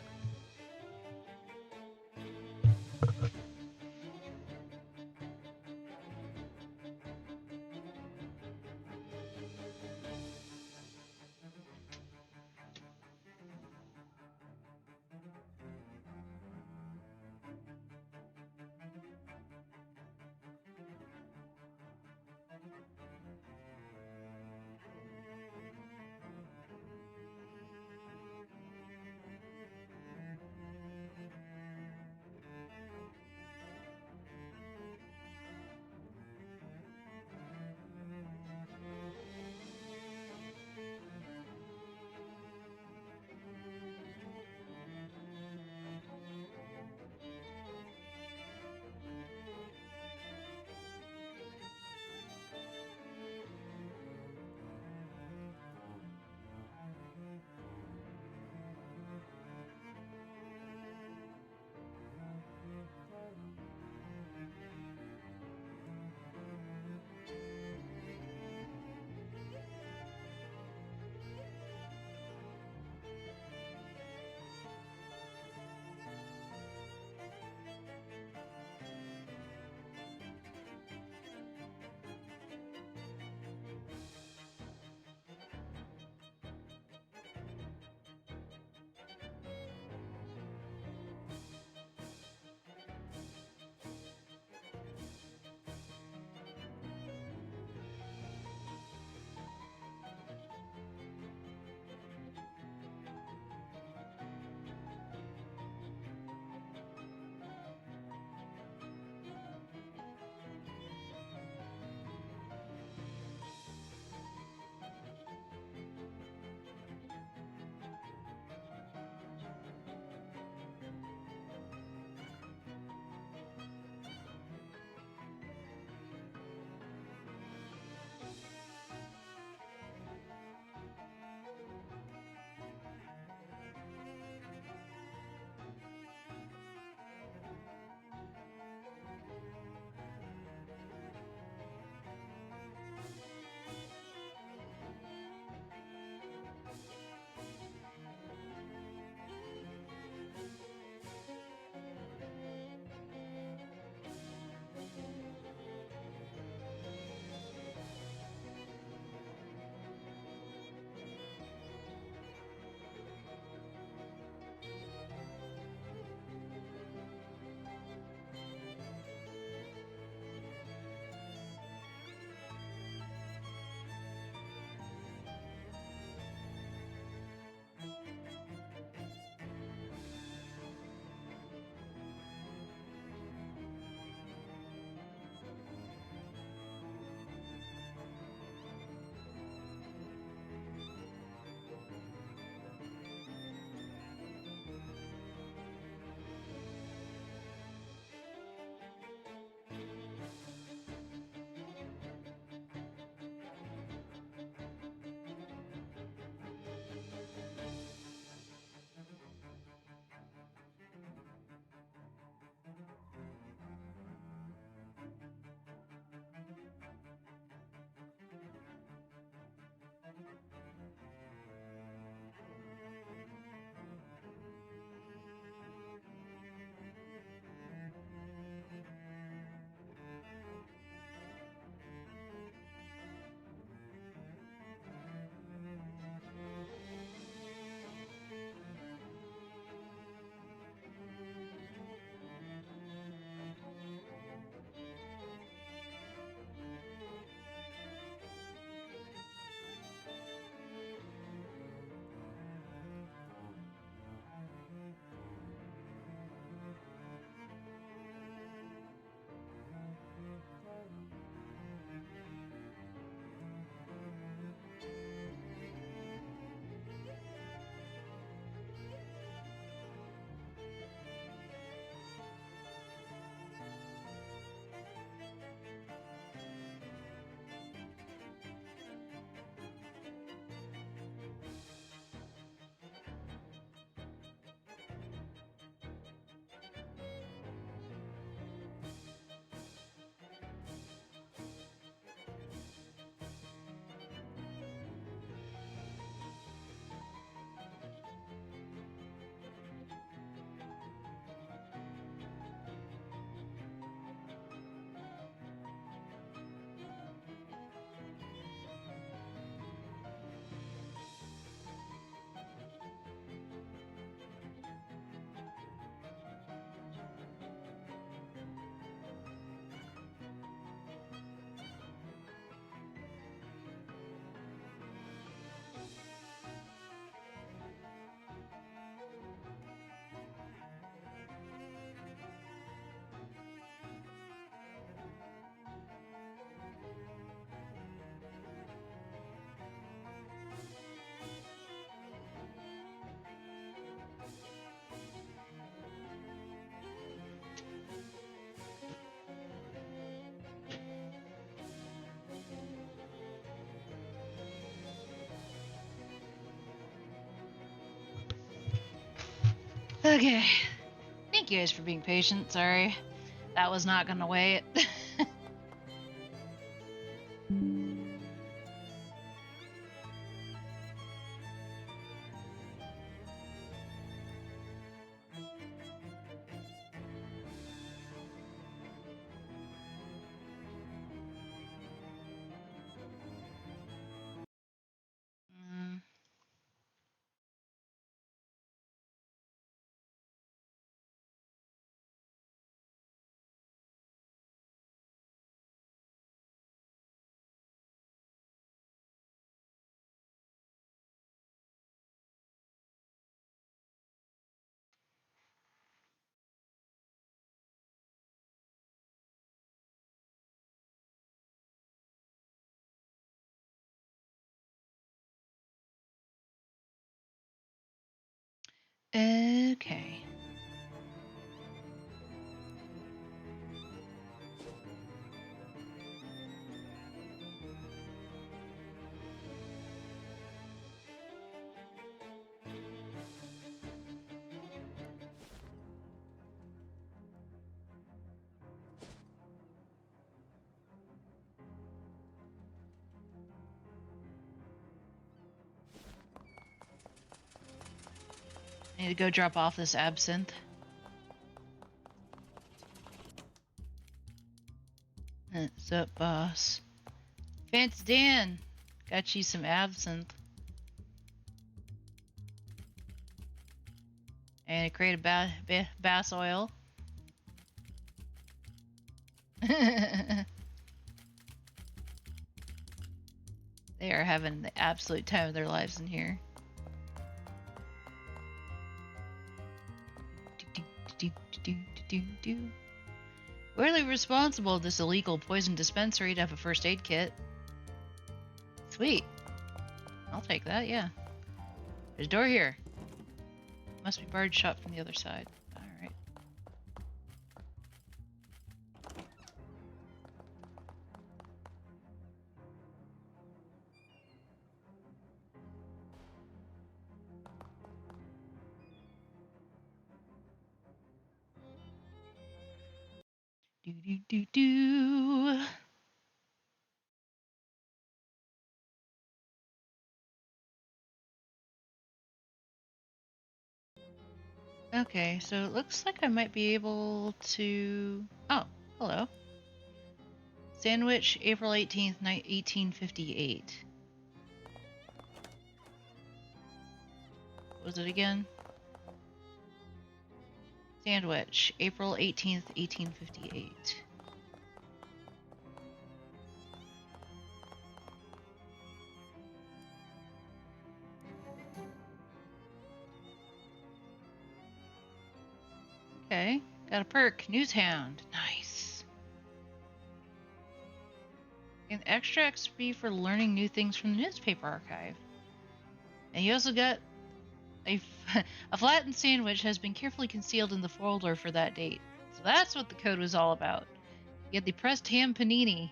Okay. Thank you guys for being patient. Sorry. That was not gonna wait. Mm, okay. I need to go drop off this absinthe. What's up, boss? Fancy Dan! Got you some absinthe. And a crate of bass oil. They are having the absolute time of their lives in here. Weirdly responsible of this illegal poison dispensary to have a first aid kit. Sweet. I'll take that, yeah. There's a door here. Must be barred shut from the other side. Alright. Do do do do. Okay, so it looks like I might be able to... Oh, hello. Sandwich, April 18th, 1858. What was it again? Sandwich, April 18th, 1858. Okay, got a perk. Newshound. Nice. An extra XP for learning new things from the newspaper archive. And you also got a flattened sandwich has been carefully concealed in the folder for that date. So that's what the code was all about. You get the pressed ham panini.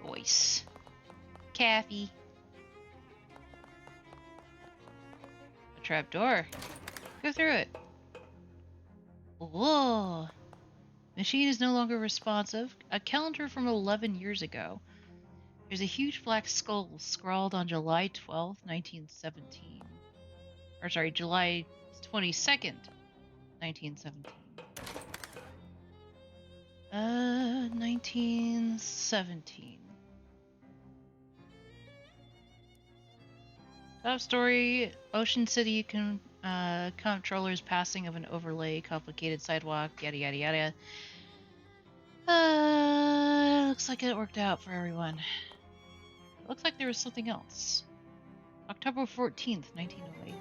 Nice. Caffey. A trapdoor. Go through it. Whoa. Machine is no longer responsive. A calendar from 11 years ago. There's a huge black skull scrawled on July 12th, 1917. Or sorry, July 22nd, 1917. 1917. Top story, Ocean City controller's passing of an overlay, complicated sidewalk, yada yada yada. Looks like it worked out for everyone. Looks like there was something else. October 14th, 1908.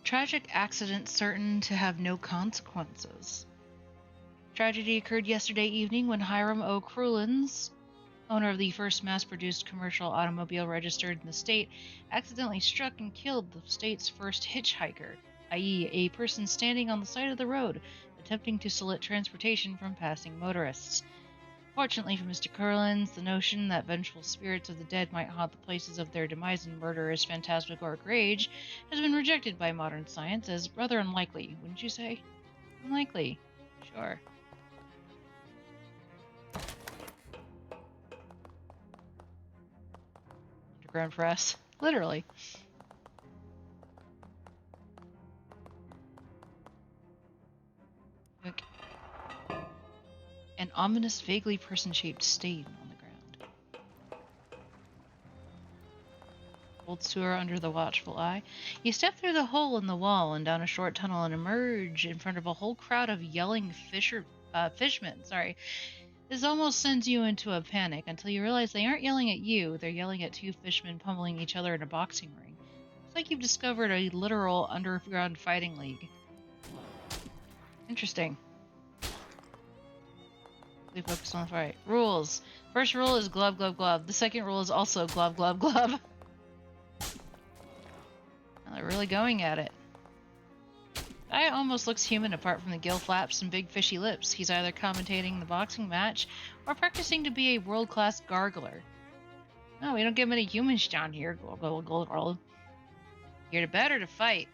Tragic accident certain to have no consequences. Tragedy occurred yesterday evening when Hiram O. Crulins, owner of the first mass-produced commercial automobile registered in the state, accidentally struck and killed the state's first hitchhiker, i.e. a person standing on the side of the road, attempting to solicit transportation from passing motorists. Fortunately for Mr. Curlins, the notion that vengeful spirits of the dead might haunt the places of their demise in murderous phantasmagoric rage has been rejected by modern science as rather unlikely, wouldn't you say? Unlikely. Sure. Underground press. Literally. Okay. An ominous, vaguely person-shaped stain on the ground. Old sewer under the watchful eye. You step through the hole in the wall and down a short tunnel and emerge in front of a whole crowd of yelling fishmen. Sorry. This almost sends you into a panic until you realize they aren't yelling at you, they're yelling at two fishmen pummeling each other in a boxing ring. It's like you've discovered a literal underground fighting league. Interesting. They focus on the fight. Rules. First rule is glove, glove, glove. The second rule is also glove, glove, glove. Now they're really going at it. Guy almost looks human apart from the gill flaps and big fishy lips. He's either commentating the boxing match or practicing to be a world-class gargler. No, we don't get many humans down here. Here to bet or to fight?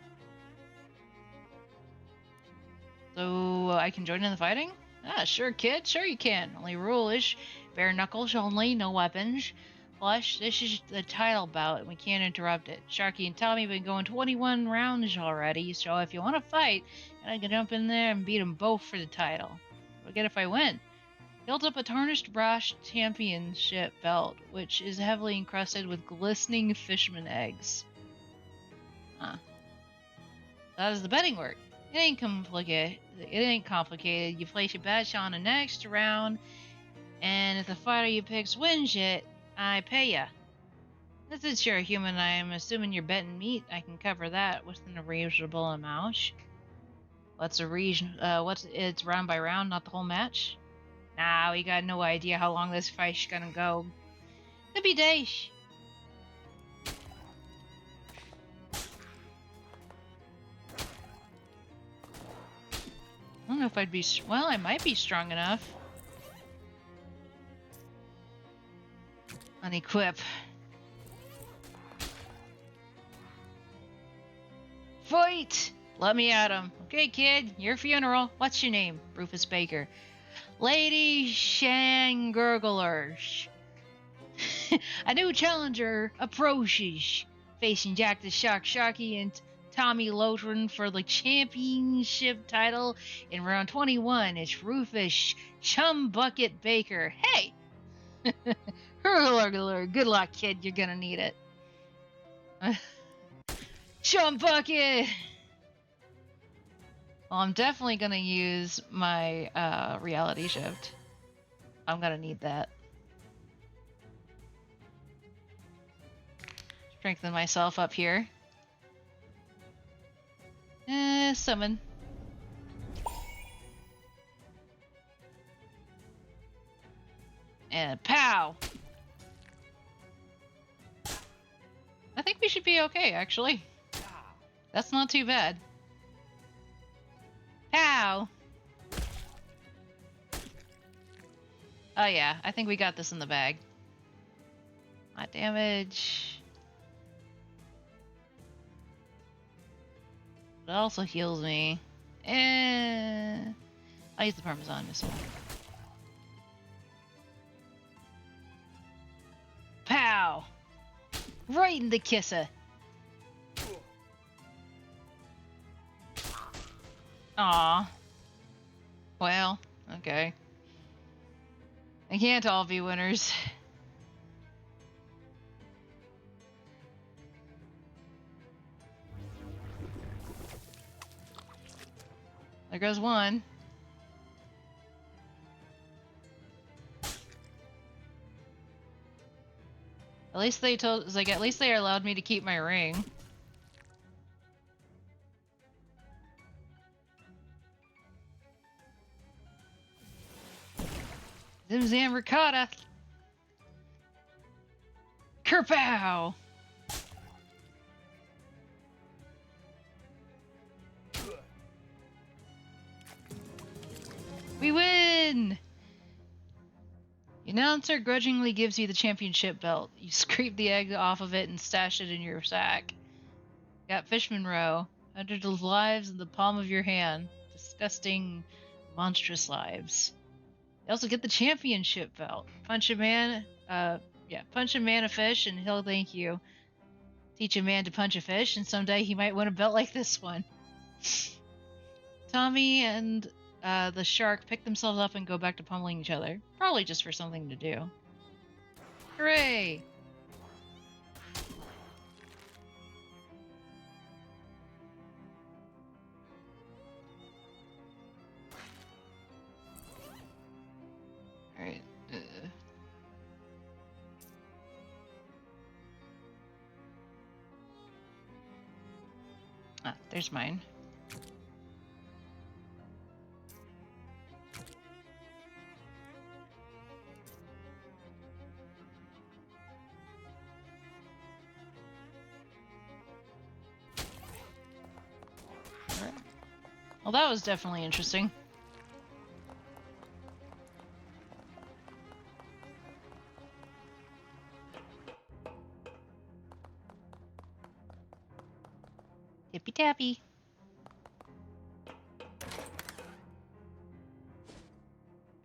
So I can join in the fighting? Ah, sure, kid. Sure you can. Only rule is bare knuckles only, no weapons. Plus, this is the title bout, and we can't interrupt it. Sharky and Tommy have been going 21 rounds already, so if you want to fight, I can jump in there and beat them both for the title. What get if I win? Built up a tarnished brass championship belt, which is heavily encrusted with glistening fishman eggs. Huh. How does the betting work? It ain't complicated. You place your bets on the next round, and if the fighter you picks wins it, I pay ya. Since you're a human, I'm assuming you're betting meat. I can cover that within a reasonable amount. What's it's round by round, not the whole match? Nah, we got no idea how long this fight's gonna go. Could be days. I don't know if I'd be... Well, I might be strong enough. Unequip. Fight! Let me at him. Okay, kid, your funeral. What's your name? Rufus Baker. Lady Shangurglers. A new challenger approaches, facing Jack the Shark Sharky and Tommy Loathing for the championship title in round 21. It's Rufus Chum Bucket Baker. Hey! Good luck, kid. You're gonna need it. Chum Bucket! Well, I'm definitely gonna use my reality shift. I'm gonna need that. Strengthen myself up here. Summon. And pow! I think we should be okay, actually. That's not too bad. Pow! Oh yeah, I think we got this in the bag. Not damage. It also heals me. I'll use the Parmesan this one. Pow! Right in the kisser. Aw. Well, okay. They can't all be winners. There goes one. At least they told, like, at least they allowed me to keep my ring. Zimzam ricotta. Kerpow! We win! Announcer grudgingly gives you the championship belt. You scrape the egg off of it and stash it in your sack. Got Fishman Row. Hundreds of lives in the palm of your hand. Disgusting, monstrous lives. You also get the championship belt. Punch a man, punch a man a fish and he'll thank you. Teach a man to punch a fish and someday he might win a belt like this one. Tommy and the shark pick themselves up and go back to pummeling each other. Probably just for something to do. Hooray! Alright. There's mine. Alright. Well, that was definitely interesting. Tippy tappy.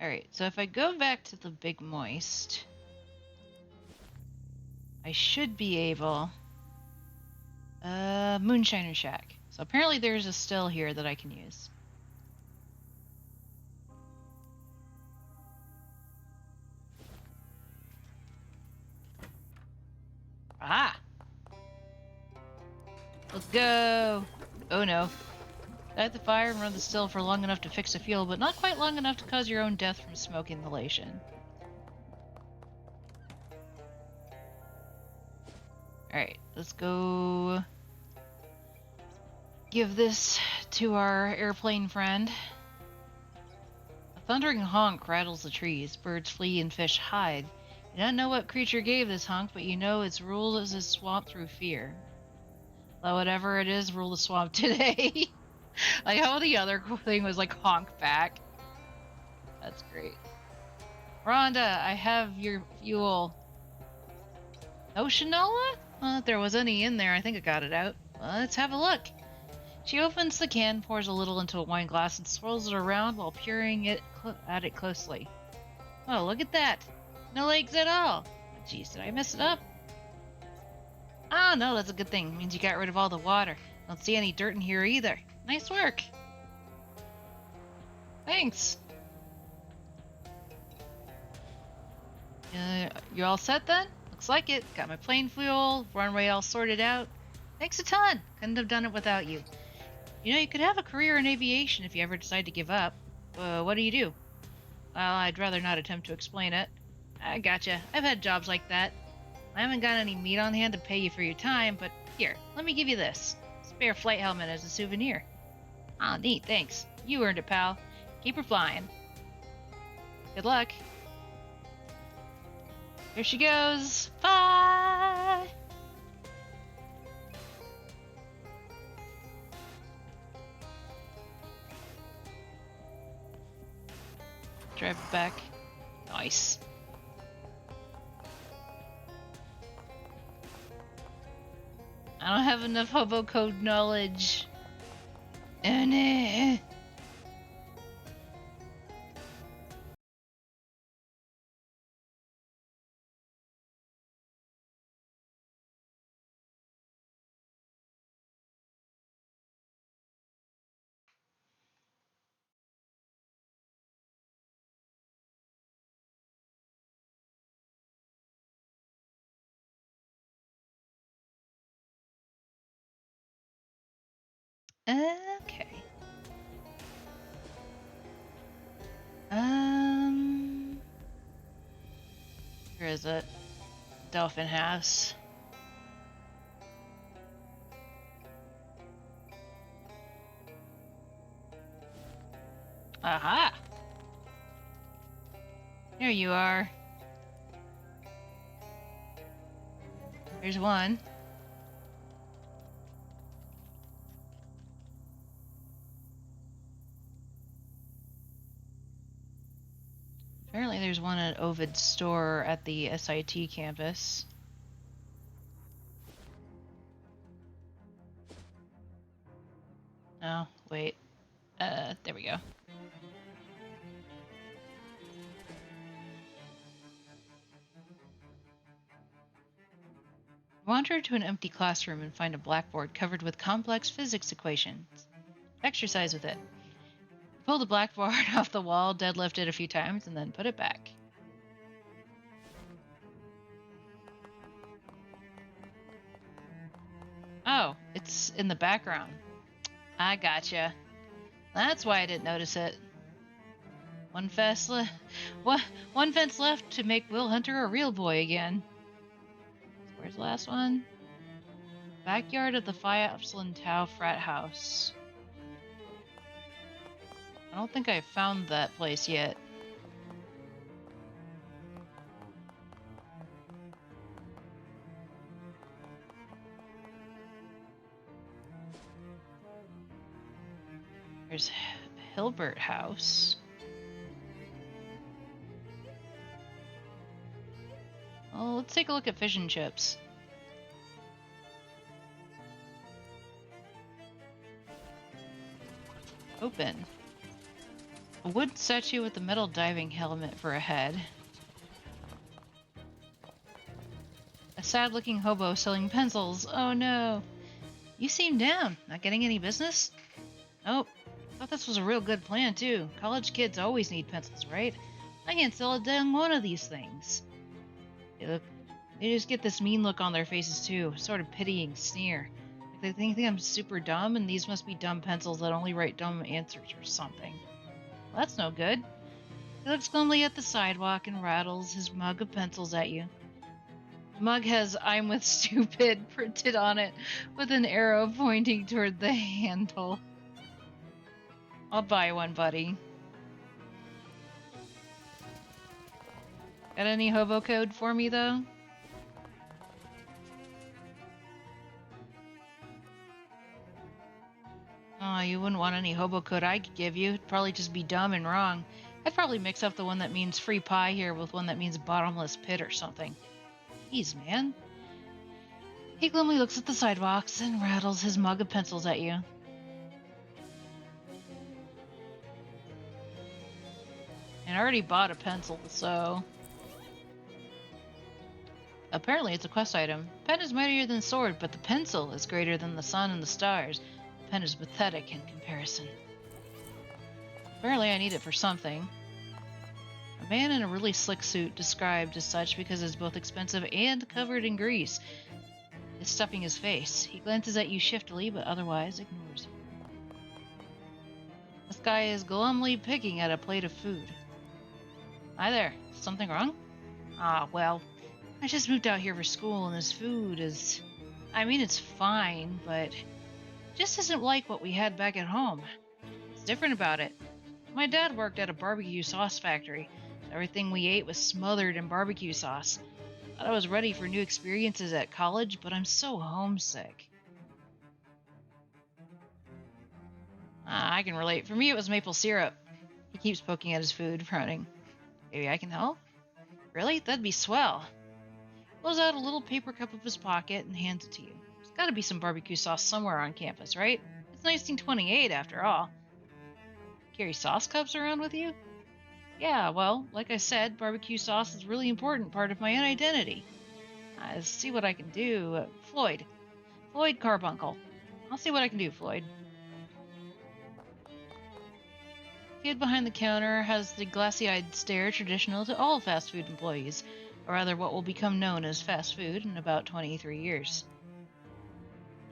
Alright, so if I go back to the Big Moist, I should be able... Moonshiner Shack. So apparently there's a still here that I can use. Aha! Let's go! Oh no. Light the fire and run the still for long enough to fix the fuel, but not quite long enough to cause your own death from smoke inhalation. Alright, let's go give this to our airplane friend. A thundering honk rattles the trees. Birds flee and fish hide. You don't know what creature gave this honk, but you know its rule is a swamp through fear. Though whatever it is, rule the swamp today. Like how the other thing was like honk back. That's great. Rhonda, I have your fuel. No Shinola? Well, if there was any in there, I think I got it out. Well, let's have a look. She opens the can, pours a little into a wine glass, and swirls it around while peering at it closely. Oh, look at that. No legs at all. Jeez, did I mess it up? Oh, no, that's a good thing. It means you got rid of all the water. Don't see any dirt in here either. Nice work. Thanks. You all set then? Looks like it. Got my plane fuel, runway all sorted out. Thanks a ton. Couldn't have done it without you. You know, you could have a career in aviation if you ever decide to give up. What do you do? Well, I'd rather not attempt to explain it. I gotcha. I've had jobs like that. I haven't got any meat on hand to pay you for your time, but here, let me give you this. Spare flight helmet as a souvenir. Ah, neat, thanks. You earned it, pal. Keep her flying. Good luck. Here she goes. Bye! Drive it back. Nice. I don't have enough hobo code knowledge. Oh no. Okay. Where is it? Dolphin House. Aha! There you are. There's one. Apparently there's one at Ovid's store at the SIT campus. Oh, wait. There we go. Wander to an empty classroom and find a blackboard covered with complex physics equations. Exercise with it. Pull the blackboard off the wall, deadlift it a few times, and then put it back. Oh, it's in the background. I gotcha. That's why I didn't notice it. One fence left to make Will Hunter a real boy again. Where's the last one? Backyard of the Phi Epsilon Tau frat house. I don't think I've found that place yet. There's Hilbert House. Well, let's take a look at fish and chips. Open. A wood statue with a metal diving helmet for a head. A sad-looking hobo selling pencils. Oh no. You seem down. Not getting any business? Nope. Thought this was a real good plan too. College kids always need pencils, right? I can't sell a dang one of these things. They just get this mean look on their faces too, sort of pitying sneer. Like they think I'm super dumb and these must be dumb pencils that only write dumb answers or something. Well, that's no good. He looks glumly at the sidewalk and rattles his mug of pencils at you. The mug has "I'm with stupid" printed on it with an arrow pointing toward the handle. I'll buy one, buddy. Got any hobo code for me, though? Oh, you wouldn't want any hobo code I could give you. It'd probably just be dumb and wrong. I'd probably mix up the one that means free pie here with one that means bottomless pit or something. Jeez, man. He glumly looks at the sidewalks and rattles his mug of pencils at you. And I already bought a pencil, so... Apparently it's a quest item. Pen is mightier than sword, but the pencil is greater than the sun and the stars. The pen is pathetic in comparison. Apparently I need it for something. A man in a really slick suit, described as such because it's both expensive and covered in grease, is stuffing his face. He glances at you shiftily, but otherwise ignores you. This guy is glumly picking at a plate of food. Hi there. Something wrong? Ah, well, I just moved out here for school, and this food is... I mean, it's fine, but it just isn't like what we had back at home. It's different about it. My dad worked at a barbecue sauce factory. Everything we ate was smothered in barbecue sauce. Thought I was ready for new experiences at college, but I'm so homesick. I can relate. For me, it was maple syrup. He keeps poking at his food, frowning. Maybe I can help? Really? That'd be swell. Pulls out a little paper cup of his pocket and hands it to you. There's gotta be some barbecue sauce somewhere on campus, right? It's 1928 after all. Carry sauce cups around with you? Yeah, well, like I said, barbecue sauce is a really important part of my identity. See what I can do. Floyd Carbuncle. I'll see what I can do, Floyd. The kid behind the counter has the glassy-eyed stare traditional to all fast food employees, or rather what will become known as fast food in about 23 years.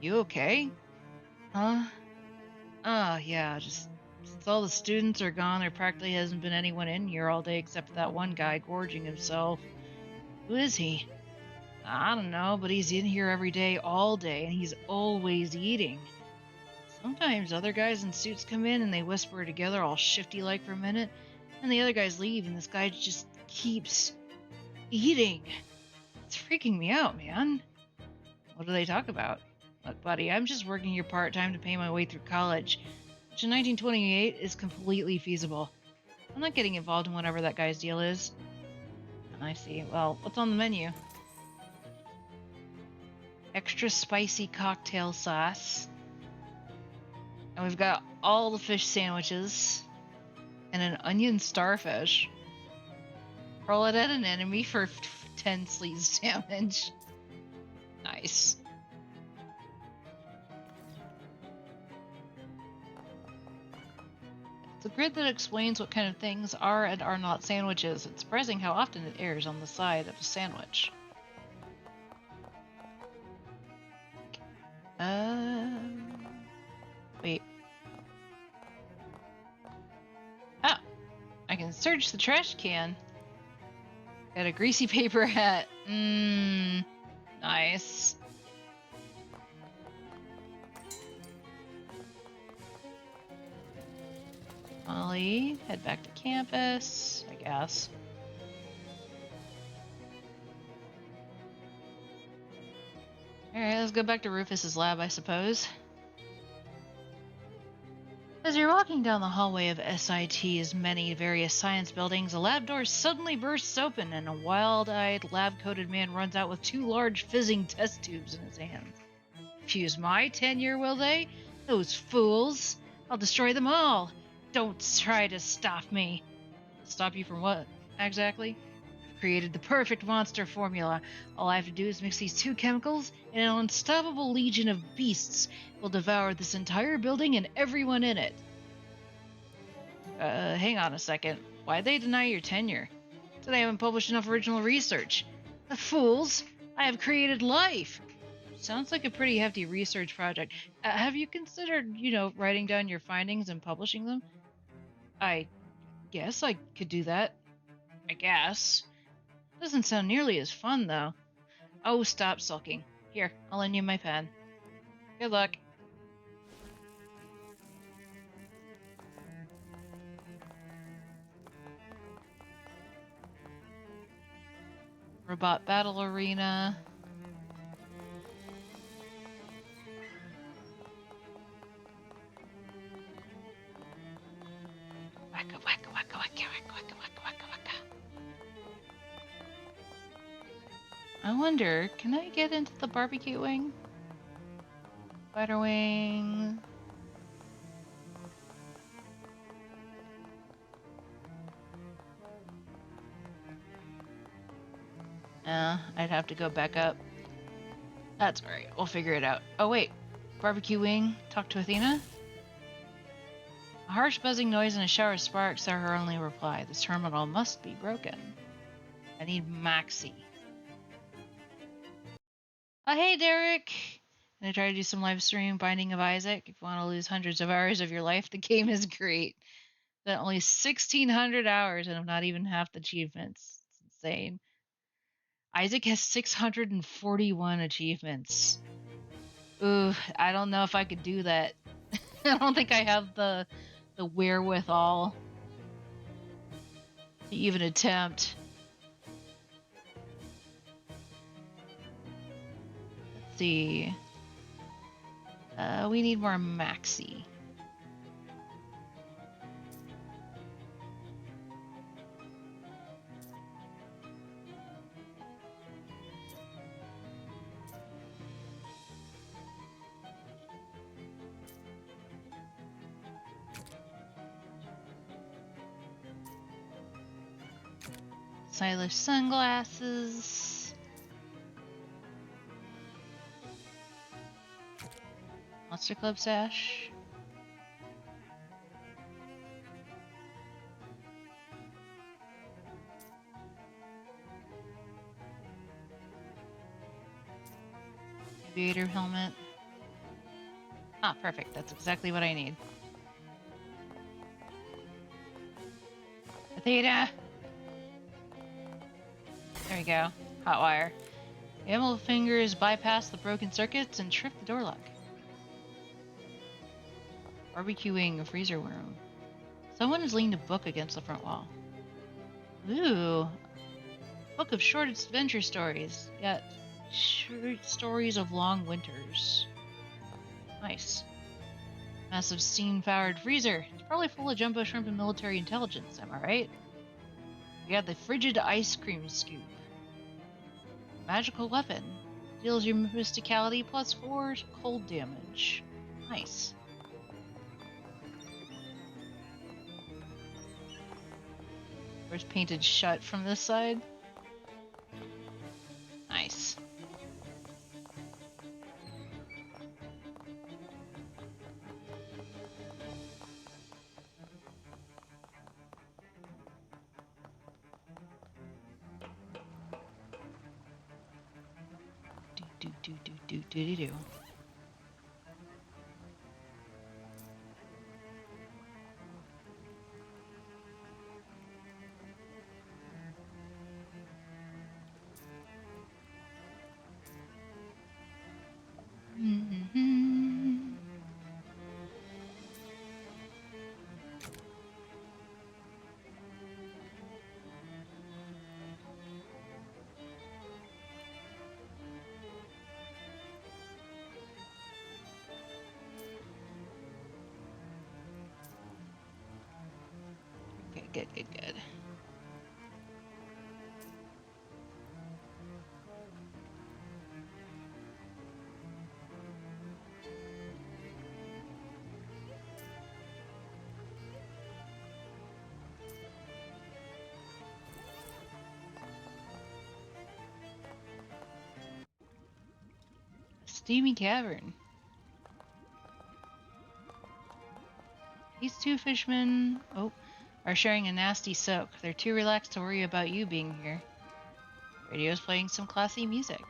You okay? Huh? Yeah, just since all the students are gone, there practically hasn't been anyone in here all day except that one guy gorging himself. Who is he? I don't know, but he's in here every day, all day, and he's always eating. Sometimes other guys in suits come in and they whisper together all shifty-like for a minute, and the other guys leave, and this guy just keeps eating. It's freaking me out, man. What do they talk about? Look, buddy, I'm just working here part-time to pay my way through college, which in 1928 is completely feasible. I'm not getting involved in whatever that guy's deal is. I see. Well, what's on the menu? Extra spicy cocktail sauce. And we've got all the fish sandwiches. And an onion starfish. Roll it at an enemy for 10 sleaze damage. Nice. It's a grid that explains what kind of things are and are not sandwiches. It's surprising how often it airs on the side of a sandwich. Wait. Ah! I can search the trash can. Got a greasy paper hat. Nice. Molly, head back to campus, I guess. Alright, let's go back to Rufus's lab, I suppose. As you're walking down the hallway of SIT's many various science buildings, a lab door suddenly bursts open and a wild-eyed, lab-coated man runs out with 2 large fizzing test tubes in his hands. Fuse my tenure, will they? Those fools! I'll destroy them all! Don't try to stop me! Stop you from what, exactly? I've created the perfect monster formula. All I have to do is mix these 2 chemicals, and an unstoppable legion of beasts will devour this entire building and everyone in it. Hang on a second. Why'd they deny your tenure? So they haven't published enough original research. The fools! I have created life! Sounds like a pretty hefty research project. Have you considered, writing down your findings and publishing them? I guess I could do that. I guess. Doesn't sound nearly as fun, though. Oh, stop sulking. Here, I'll lend you my pen. Good luck. Robot Battle Arena. Wacka, wacka, wacka, wacka, wacka, wacka, wacka, wacka. I wonder, can I get into the barbecue wing? Spider wing. I'd have to go back up. That's alright, we'll figure it out. Oh wait, barbecue wing, talk to Athena? A harsh buzzing noise and a shower of sparks are her only reply. This terminal must be broken. I need Maxie. Oh hey Derek! And I try to do some live stream Binding of Isaac. If you want to lose hundreds of hours of your life, the game is great. But only 1,600 hours and I'm not even half the achievements. It's insane. Isaac has 641 achievements. Ooh, I don't know if I could do that. I don't think I have the wherewithal to even attempt. Let's see. We need more Maxi. Stylish sunglasses. Monster Club sash. Aviator helmet. Ah, perfect. That's exactly what I need. Athena! There we go. Hot wire. Animal fingers bypass the broken circuits and trip the door lock. Barbecuing a freezer room. Someone has leaned a book against the front wall. Ooh. Book of short adventure stories. Got short stories of long winters. Nice. Massive steam-powered freezer. It's probably full of jumbo shrimp and military intelligence, am I right? We got the frigid ice cream scoop. Magical weapon. Deals your mysticality plus 4 cold damage. Nice. Door's painted shut from this side. Nice. Do. Okay, good. Steamy cavern. These two fishmen are sharing a nasty soak. They're too relaxed to worry about you being here. Radio's playing some classy music.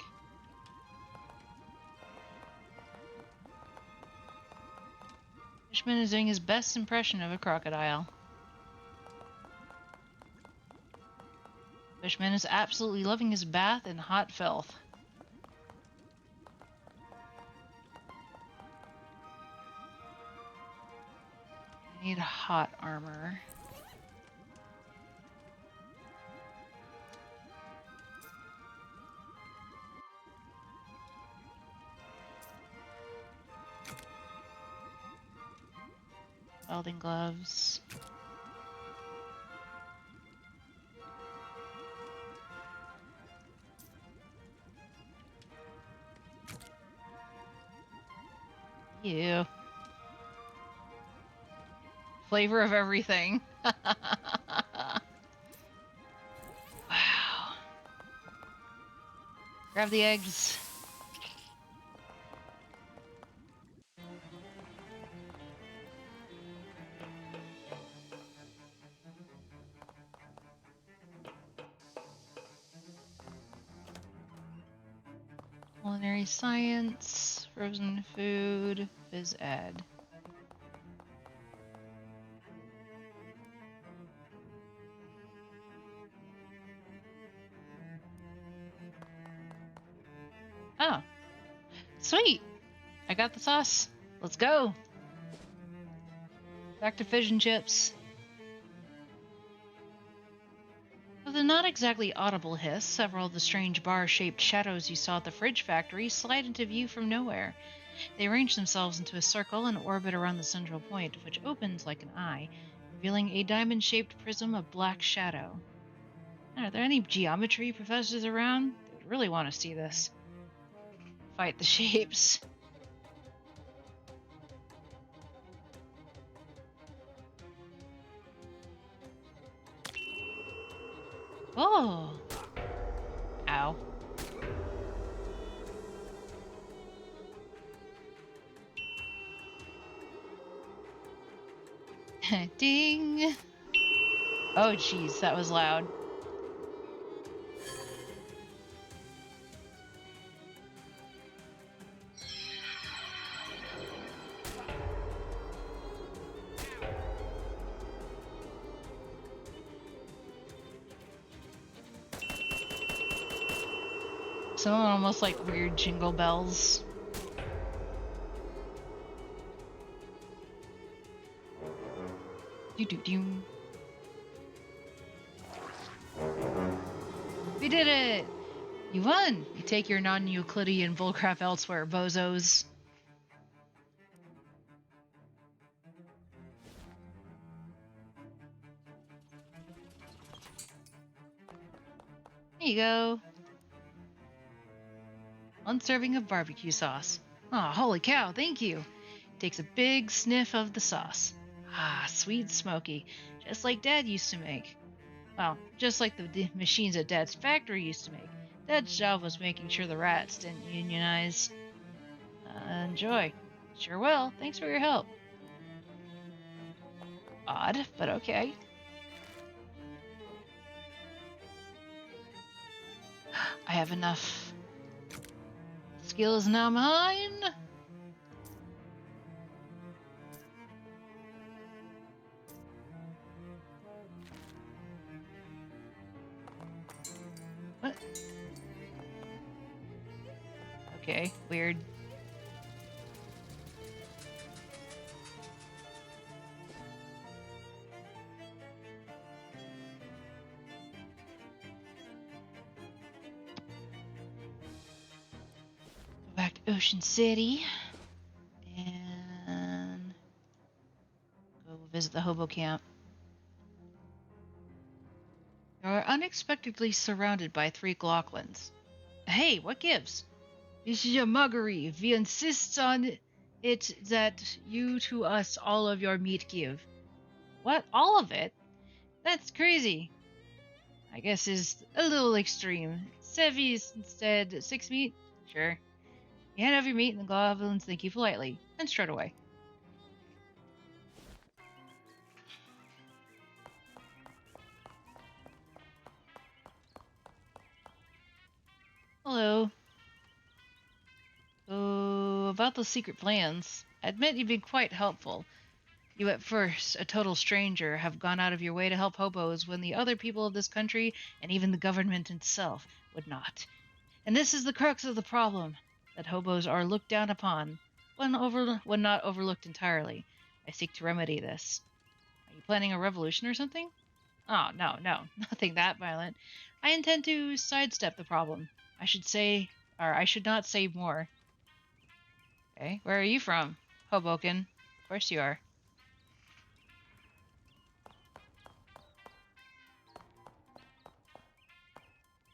Fishman is doing his best impression of a crocodile. Fishman is absolutely loving his bath in hot filth. I need hot armor. Welding gloves. Ew. Flavor of everything. Wow. Grab the eggs. Culinary science, frozen food, phys ed. Oh. Sweet! I got the sauce. Let's go! Back to fish and chips. With a not exactly audible hiss, several of the strange bar-shaped shadows you saw at the fridge factory slide into view from nowhere. They arrange themselves into a circle and orbit around the central point, which opens like an eye, revealing a diamond-shaped prism of black shadow. Are there any geometry professors around? They would really want to see this. Fight the shapes. Oh! Ow. Ding! Oh jeez, that was loud. Some almost like weird jingle bells. Do. We did it! You won! You take your non-Euclidean bullcrap elsewhere, bozos. Here you go. 1 serving of barbecue sauce. Oh, holy cow, thank you. Takes a big sniff of the sauce. Ah, sweet smoky, just like Dad used to make. Well, just like the machines at Dad's factory used to make. Dad's job was making sure the rats didn't unionize. Enjoy. Sure will. Thanks for your help. Odd, but okay. I have enough. Skill is now mine. What? Okay, weird. Go back to Ocean City and go visit the hobo camp. You are unexpectedly surrounded by 3 Glocklins. Hey, what gives? This is a muggery. We insist on it that you to us all of your meat give. What? All of it? That's crazy. I guess is a little extreme. Sevies instead. 6 meat? Sure. You hand over your meat and the goblins thank you politely, and strut away. Hello. So, about those secret plans. I admit you've been quite helpful. You at first, a total stranger, have gone out of your way to help hobos when the other people of this country, and even the government itself, would not. And this is the crux of the problem, that hobos are looked down upon, when not overlooked entirely. I seek to remedy this. Are you planning a revolution or something? Oh, no, nothing that violent. I intend to sidestep the problem. I should not say more. Okay, where are you from? Hoboken. Of course you are.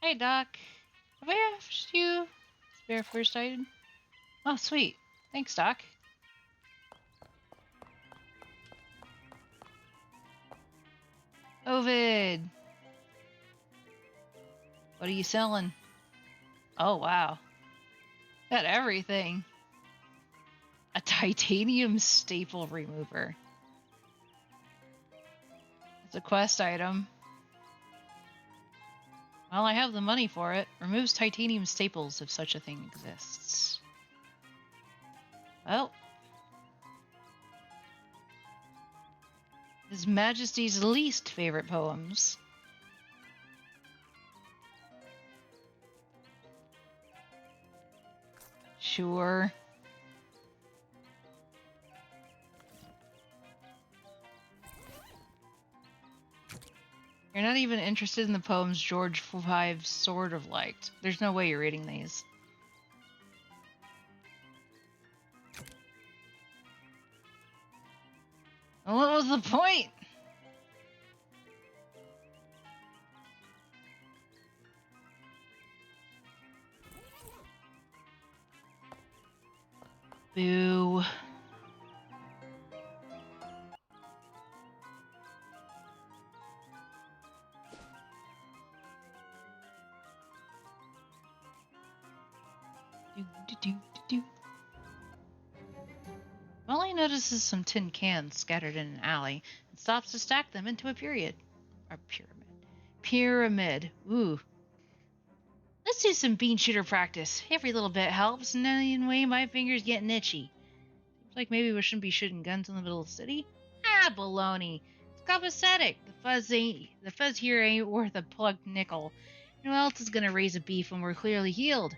Hey, Doc. Have I asked you spare first aid? Oh, sweet. Thanks, Doc. Ovid. What are you selling? Oh, wow. Got everything. A titanium staple remover. It's a quest item. Well, I have the money for it. Removes titanium staples if such a thing exists. Well. His Majesty's least favorite poems. Sure. You're not even interested in the poems George V sort of liked. There's no way you're reading these. Well, what was the point? Boo. Molly notices some tin cans scattered in an alley and stops to stack them into a pyramid. Pyramid. Ooh. Let's do some bean shooter practice. Every little bit helps, and anyway, my fingers getting itchy. Seems like maybe we shouldn't be shooting guns in the middle of the city. Ah, baloney. It's copacetic. The fuzz here ain't worth a plugged nickel. Who else is gonna raise a beef when we're clearly healed?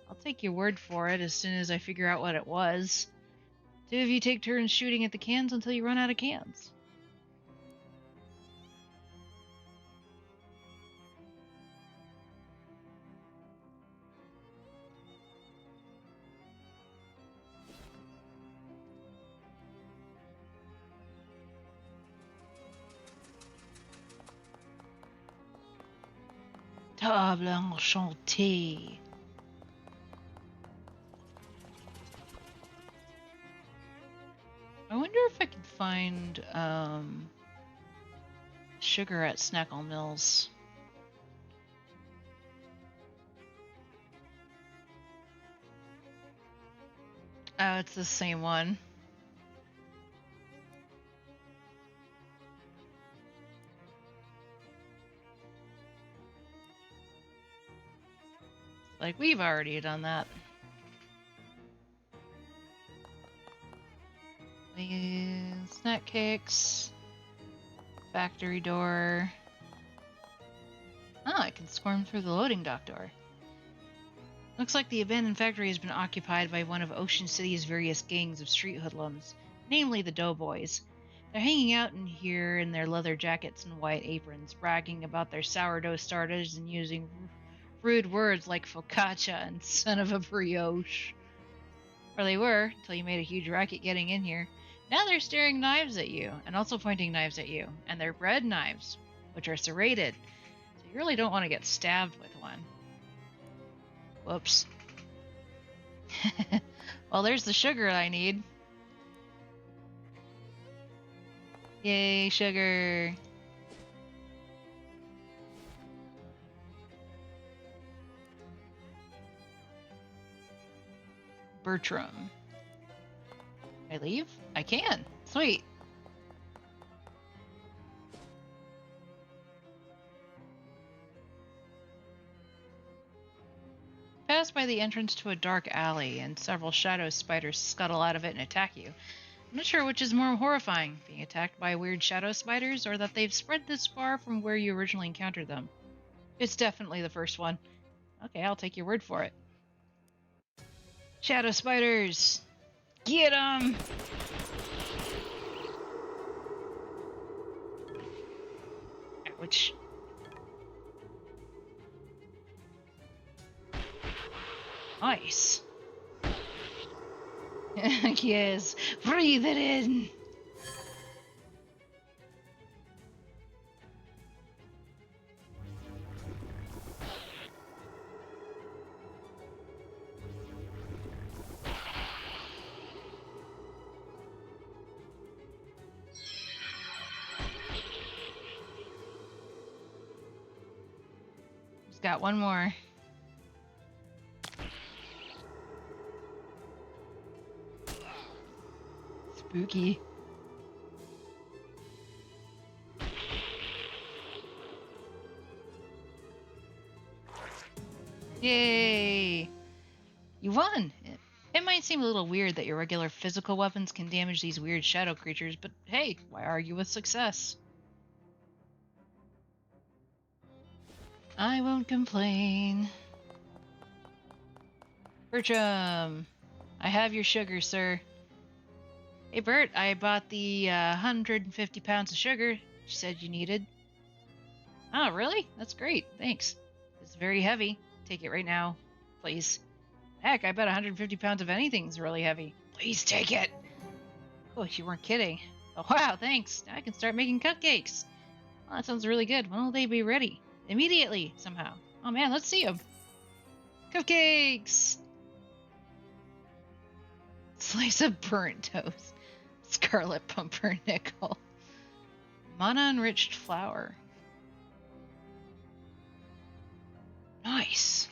I'll take your word for it as soon as I figure out what it was. 2 of you take turns shooting at the cans until you run out of cans. Table enchantée. I wonder if I can find sugar at Snackle Mills. Oh, it's the same one. Like, we've already done that. Snack cakes. Factory door. Ah, I can squirm through the loading dock door. Looks like the abandoned factory has been occupied by one of Ocean City's various gangs of street hoodlums, namely the Doughboys. They're hanging out in here in their leather jackets and white aprons, bragging about their sourdough starters and using rude words like focaccia and son of a brioche. Or they were, until you made a huge racket getting in here. Now they're staring knives at you, and also pointing knives at you, and they're bread knives, which are serrated, so you really don't want to get stabbed with one. Whoops. Well, there's the sugar I need. Yay, sugar. Bertram. Can I leave? I can. Sweet. Pass by the entrance to a dark alley, and several shadow spiders scuttle out of it and attack you. I'm not sure which is more horrifying, being attacked by weird shadow spiders, or that they've spread this far from where you originally encountered them. It's definitely the first one. Okay, I'll take your word for it. Shadow spiders! Get 'em! Ouch. Nice. Yes, breathe it in. Just got one more. Spooky. Yay! You won! It might seem a little weird that your regular physical weapons can damage these weird shadow creatures, but hey, why argue with success? I won't complain. Bertram! I have your sugar, sir. Hey, Bert, I bought the 150 pounds of sugar you said you needed. Oh, really? That's great. Thanks. It's very heavy. Take it right now, please. Heck, I bet 150 pounds of anything's really heavy. Please take it. Oh, you weren't kidding. Oh, wow, thanks. Now I can start making cupcakes. Well, that sounds really good. When will they be ready? Immediately, somehow. Oh man, let's see them. Cupcakes! Slice of burnt toast. Scarlet pumpernickel. Mana enriched flour. Nice.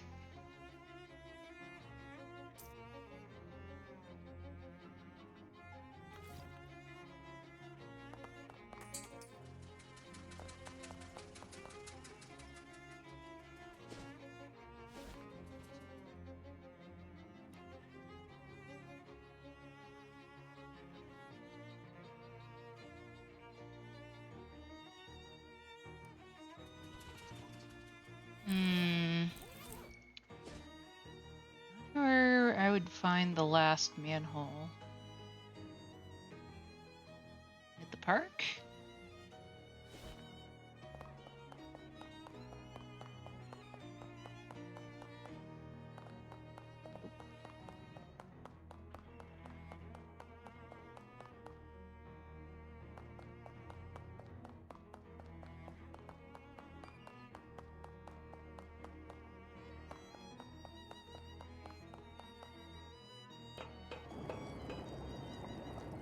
Where I would find the last manhole. At the park?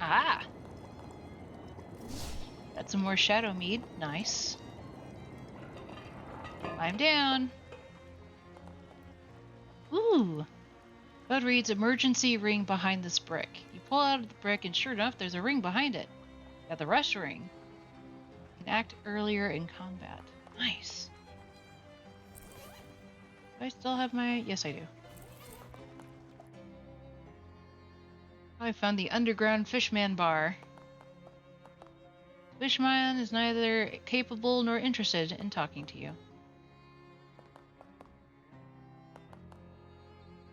Ah! Got some more shadow mead. Nice. Climb down. Ooh! Code reads emergency ring behind this brick. You pull out of the brick and sure enough, there's a ring behind it. Got the rush ring. You can act earlier in combat. Nice. Do I still have my... Yes, I do. I found the underground Fishman bar. Fishman is neither capable nor interested in talking to you.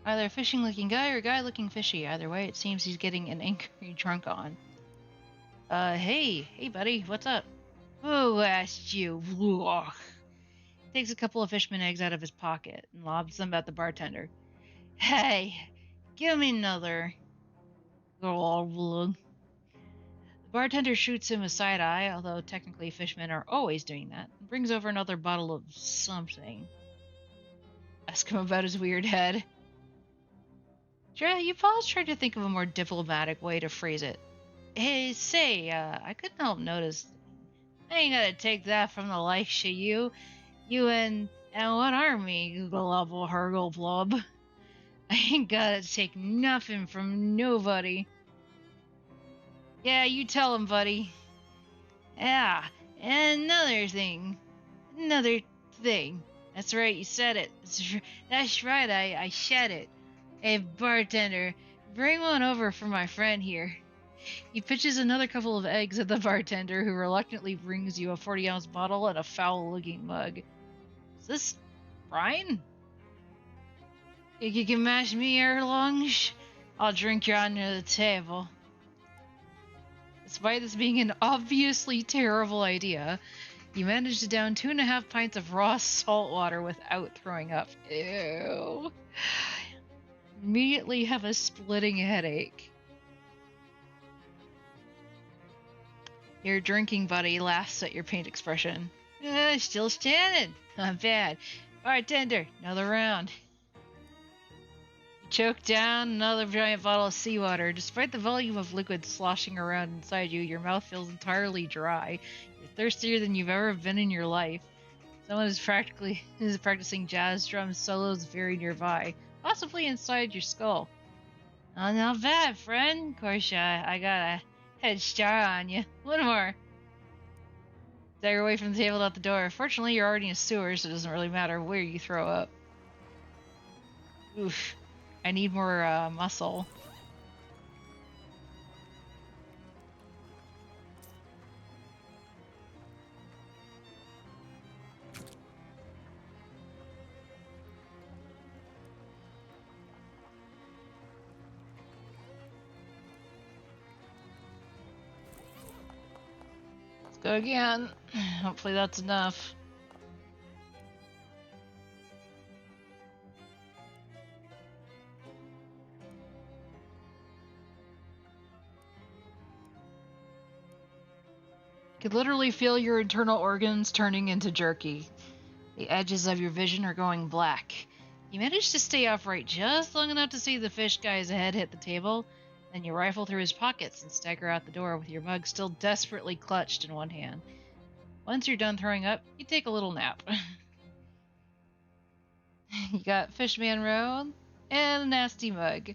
Either a fishing-looking guy or a guy looking fishy. Either way, it seems he's getting an angry drunk on. Hey buddy, what's up? Who asked you? Ugh. Takes a couple of fishman eggs out of his pocket and lobs them at the bartender. Hey, give me another. The bartender shoots him a side eye, although technically fishmen are always doing that, and brings over another bottle of something. Ask him about his weird head. Dre, you pause trying to think of a more diplomatic way to phrase it. Hey, say, I couldn't help notice. I ain't gotta take that from the likes of you. You and what army, global hurgle blub. I ain't gotta take nothing from nobody. Yeah, you tell him, buddy. Yeah, and another thing. That's right, you said it. That's right, I said it. Hey, bartender, bring one over for my friend here. He pitches another couple of eggs at the bartender, who reluctantly brings you a 40-ounce bottle and a foul-looking mug. Is this Brian? You can mash me ere long? I'll drink you under the table. Despite this being an obviously terrible idea, you manage to down 2.5 pints of raw salt water without throwing up. Ew. Immediately have a splitting headache. Your drinking buddy laughs at your paint expression. Still standing. Not bad. Bartender, another round. You choke down another giant bottle of seawater. Despite the volume of liquid sloshing around inside you, your mouth feels entirely dry. You're thirstier than you've ever been in your life. Someone is practicing jazz drum solos very nearby, possibly inside your skull. Oh, not bad, friend. Of course, I got a head start on you. One more. Stagger away from the table out the door. Fortunately, you're already in a sewer, so it doesn't really matter where you throw up. Oof. I need more muscle. Let's go again. Hopefully that's enough. You could literally feel your internal organs turning into jerky. The edges of your vision are going black. You manage to stay upright just long enough to see the fish guy's head hit the table, then you rifle through his pockets and stagger out the door with your mug still desperately clutched in one hand. Once you're done throwing up, you take a little nap. You got Fishman Road and a nasty mug.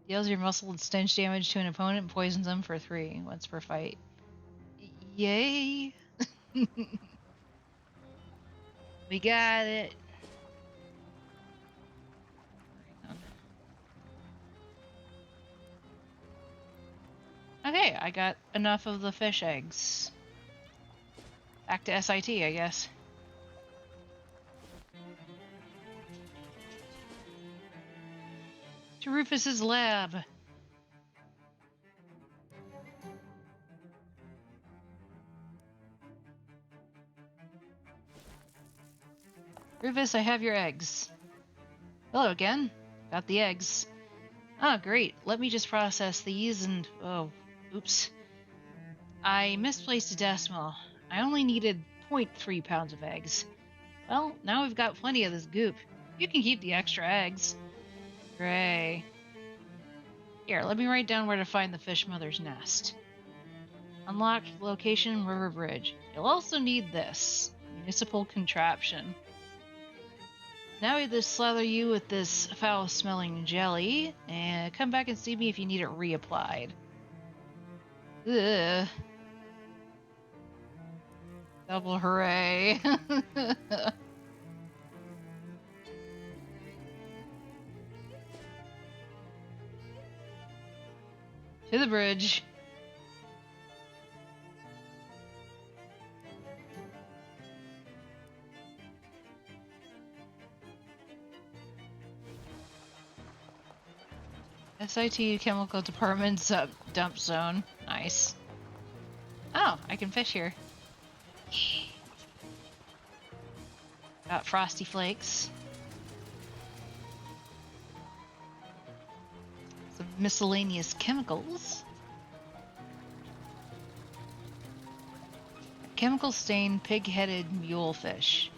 Deals your muscle and stench damage to an opponent and poisons them for 3, once per fight. Yay! We got it. Okay, I got enough of the fish eggs. Back to SIT, I guess. To Rufus's lab. Rufus, I have your eggs. Hello again. Got the eggs. Ah, great. Let me just process these and... Oh, oops. I misplaced a decimal. I only needed 0.3 pounds of eggs. Well, now we've got plenty of this goop. You can keep the extra eggs. Hooray. Here, let me write down where to find the fish mother's nest. Unlocked location, River Bridge. You'll also need this. Municipal contraption. Now we just slather you with this foul-smelling jelly, and come back and see me if you need it reapplied. Ugh. Double hooray. To the bridge. SIT Chemical Department's dump zone. Nice. Oh, I can fish here. Got frosty flakes. Some miscellaneous chemicals. Chemical stained pig-headed mulefish.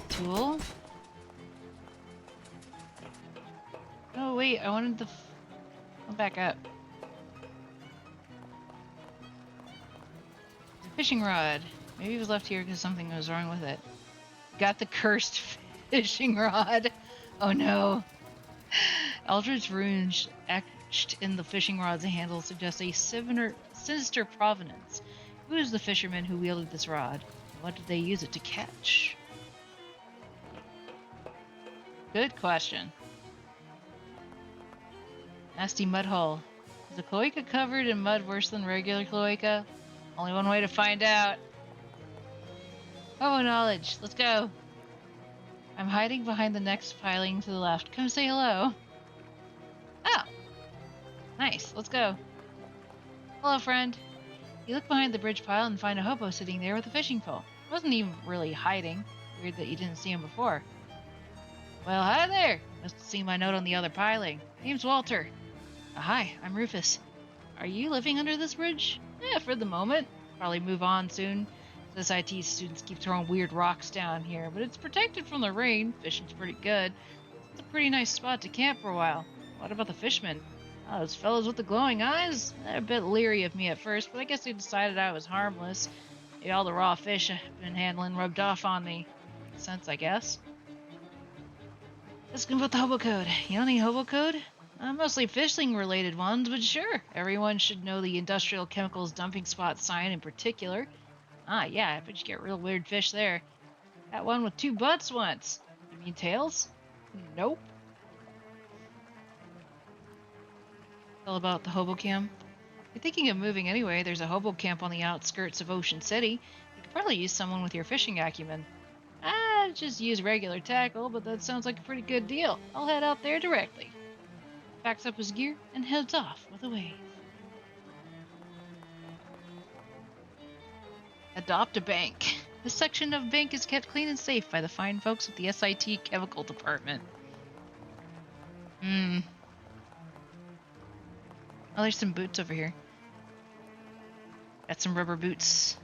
Tool. Oh wait, I wanted the. I'll back up. Fishing rod. Maybe it was left here because something was wrong with it. Got the cursed fishing rod. Oh no. Eldritch runes etched in the fishing rod's handle suggest a sinister provenance. Who is the fisherman who wielded this rod? What did they use it to catch? Good question. Nasty mud hole. Is a cloaca covered in mud worse than regular cloaca? Only one way to find out. Hobo knowledge. Let's go. I'm hiding behind the next piling to the left. Come say hello. Oh. Nice. Let's go. Hello, friend. You look behind the bridge pile and find a hobo sitting there with a fishing pole. He wasn't even really hiding. Weird that you didn't see him before. Well, hi there. Must have seen my note on the other piling. Name's Walter. Hi, I'm Rufus. Are you living under this bridge? Yeah, for the moment. Probably move on soon. SIT students keep throwing weird rocks down here, but it's protected from the rain. Fishing's pretty good. It's a pretty nice spot to camp for a while. What about the fishermen? Oh, those fellows with the glowing eyes? They're a bit leery of me at first, but I guess they decided I was harmless. Maybe all the raw fish I've been handling rubbed off on me. Makes sense, I guess. Asking about the hobo code. You know any hobo code? Mostly fishing-related ones, but sure. Everyone should know the industrial chemicals dumping spot sign in particular. Ah, yeah, I bet you get real weird fish there. Got one with 2 butts once. You mean tails? Nope. All about the hobo camp. If you're thinking of moving anyway, there's a hobo camp on the outskirts of Ocean City. You could probably use someone with your fishing acumen. Just use regular tackle, but that sounds like a pretty good deal. I'll head out there directly. Packs up his gear and heads off with a wave. Adopt a bank. This section of bank is kept clean and safe by the fine folks at the SIT Chemical Department. Oh, there's some boots over here. Got some rubber boots.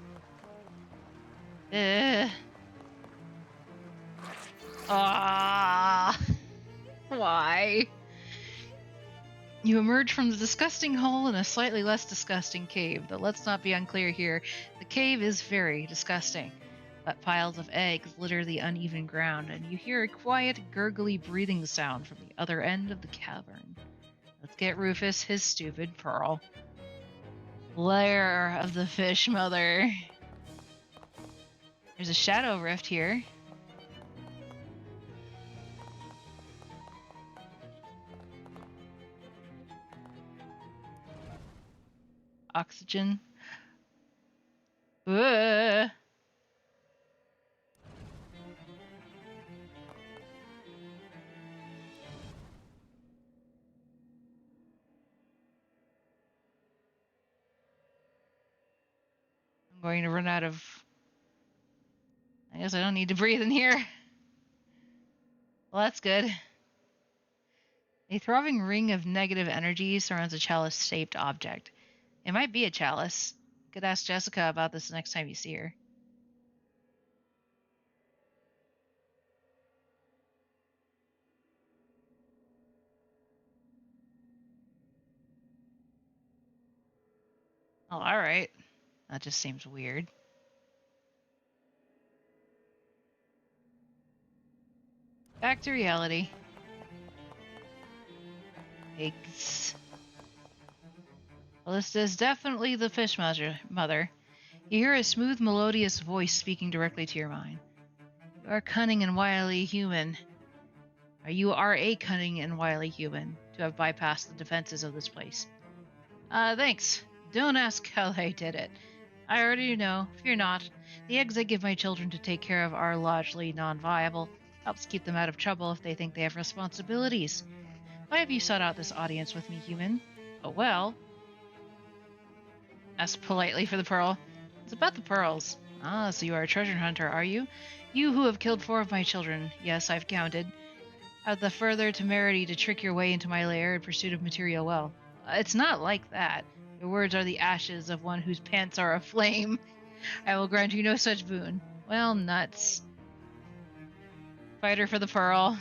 Why? You emerge from the disgusting hole in a slightly less disgusting cave, though let's not be unclear here. The cave is very disgusting. Wet piles of eggs litter the uneven ground, and you hear a quiet, gurgly breathing sound from the other end of the cavern. Let's get Rufus his stupid pearl. Lair of the fish mother. There's a shadow rift here. Oxygen. I'm going to run out of... I guess I don't need to breathe in here. Well, that's good. A throbbing ring of negative energy surrounds a chalice-shaped object. It might be a chalice. You could ask Jessica about this next time you see her. Oh, alright. That just seems weird. Back to reality. Eggs. Well, this is definitely the fish mother. You hear a smooth, melodious voice speaking directly to your mind. You are cunning and wily human. Or you are a cunning and wily human to have bypassed the defenses of this place. Thanks. Don't ask how I did it. I already know. Fear not. The eggs I give my children to take care of are largely non-viable. Helps keep them out of trouble if they think they have responsibilities. Why have you sought out this audience with me, human? Oh, well. Asked politely for the pearl. It's about the pearls. Ah, so you are a treasure hunter, are you? You who have killed 4 of my children. Yes, I've counted. Have the further temerity to trick your way into my lair in pursuit of material wealth. It's not like that. Your words are the ashes of one whose pants are aflame. I will grant you no such boon. Well, nuts. Fighter for the pearl.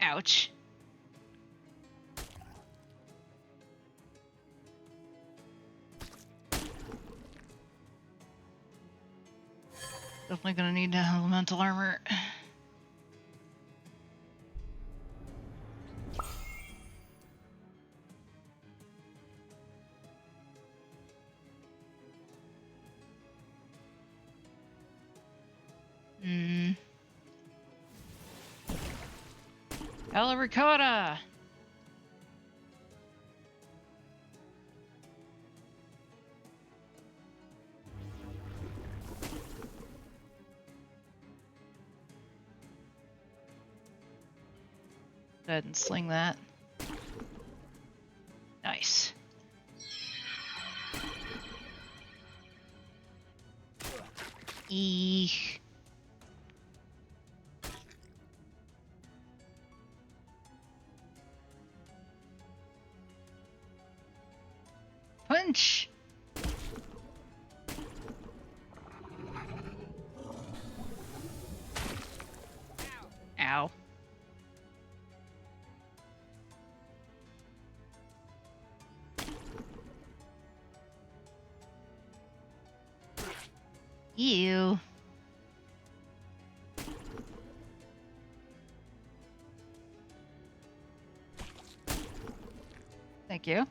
Ouch. Definitely gonna need elemental armor. Ella Ricotta! Go ahead and sling that. Nice. Eek. Punch! Ow. Ew. Thank you.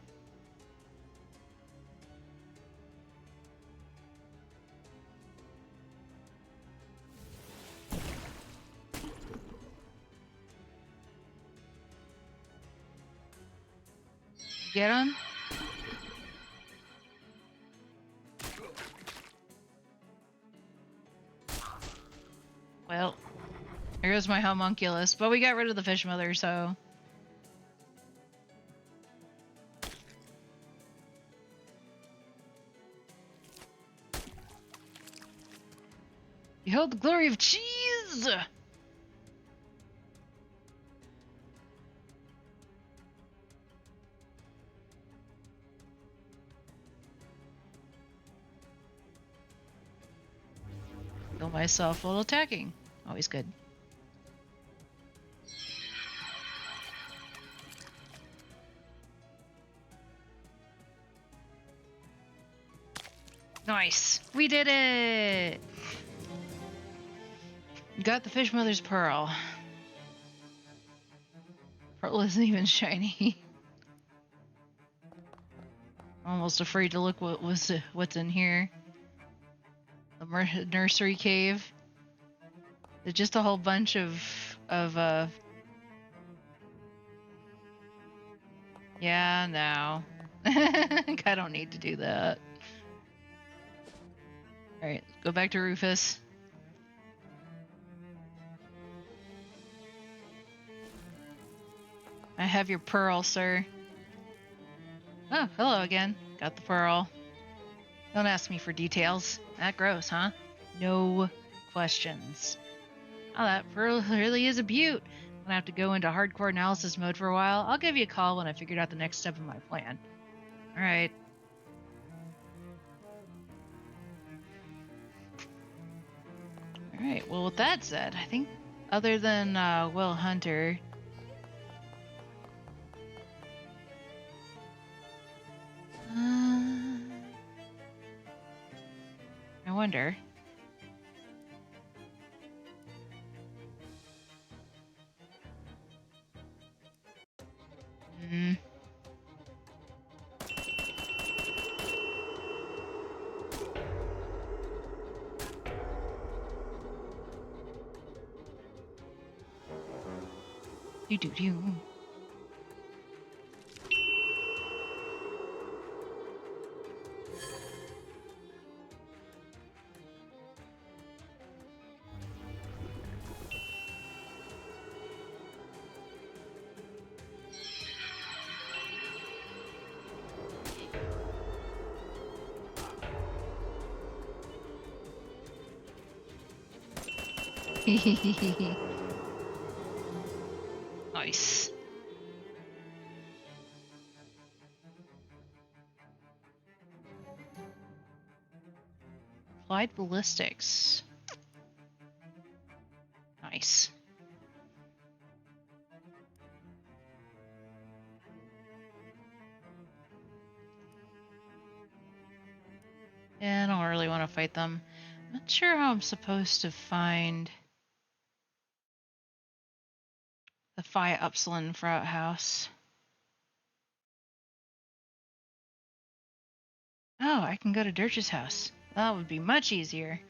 Get him? Well, there goes my homunculus, but we got rid of the fish mother, so... Behold the glory of cheese! Kill myself while attacking. Always good. Nice. We did it! Got the fish mother's pearl. Pearl isn't even shiny. Almost afraid to look what's in here. The nursery cave. There's just a whole bunch of yeah, no. I don't need to do that. Alright, go back to Rufus. I have your pearl, sir. Oh, hello again. Got the pearl. Don't ask me for details. That gross, huh? No questions. Oh, that pearl really is a beaut. I'm gonna have to go into hardcore analysis mode for a while. I'll give you a call when I figured out the next step of my plan. Alright. Alright, well, with that said, I think other than Will Hunter, I wonder. Hmm. Do do do. Nice. Applied ballistics. Nice. Yeah, I don't really want to fight them. I'm not sure how I'm supposed to find the Phi Upsilon Frout House. Oh, I can go to Dirge's house. That would be much easier.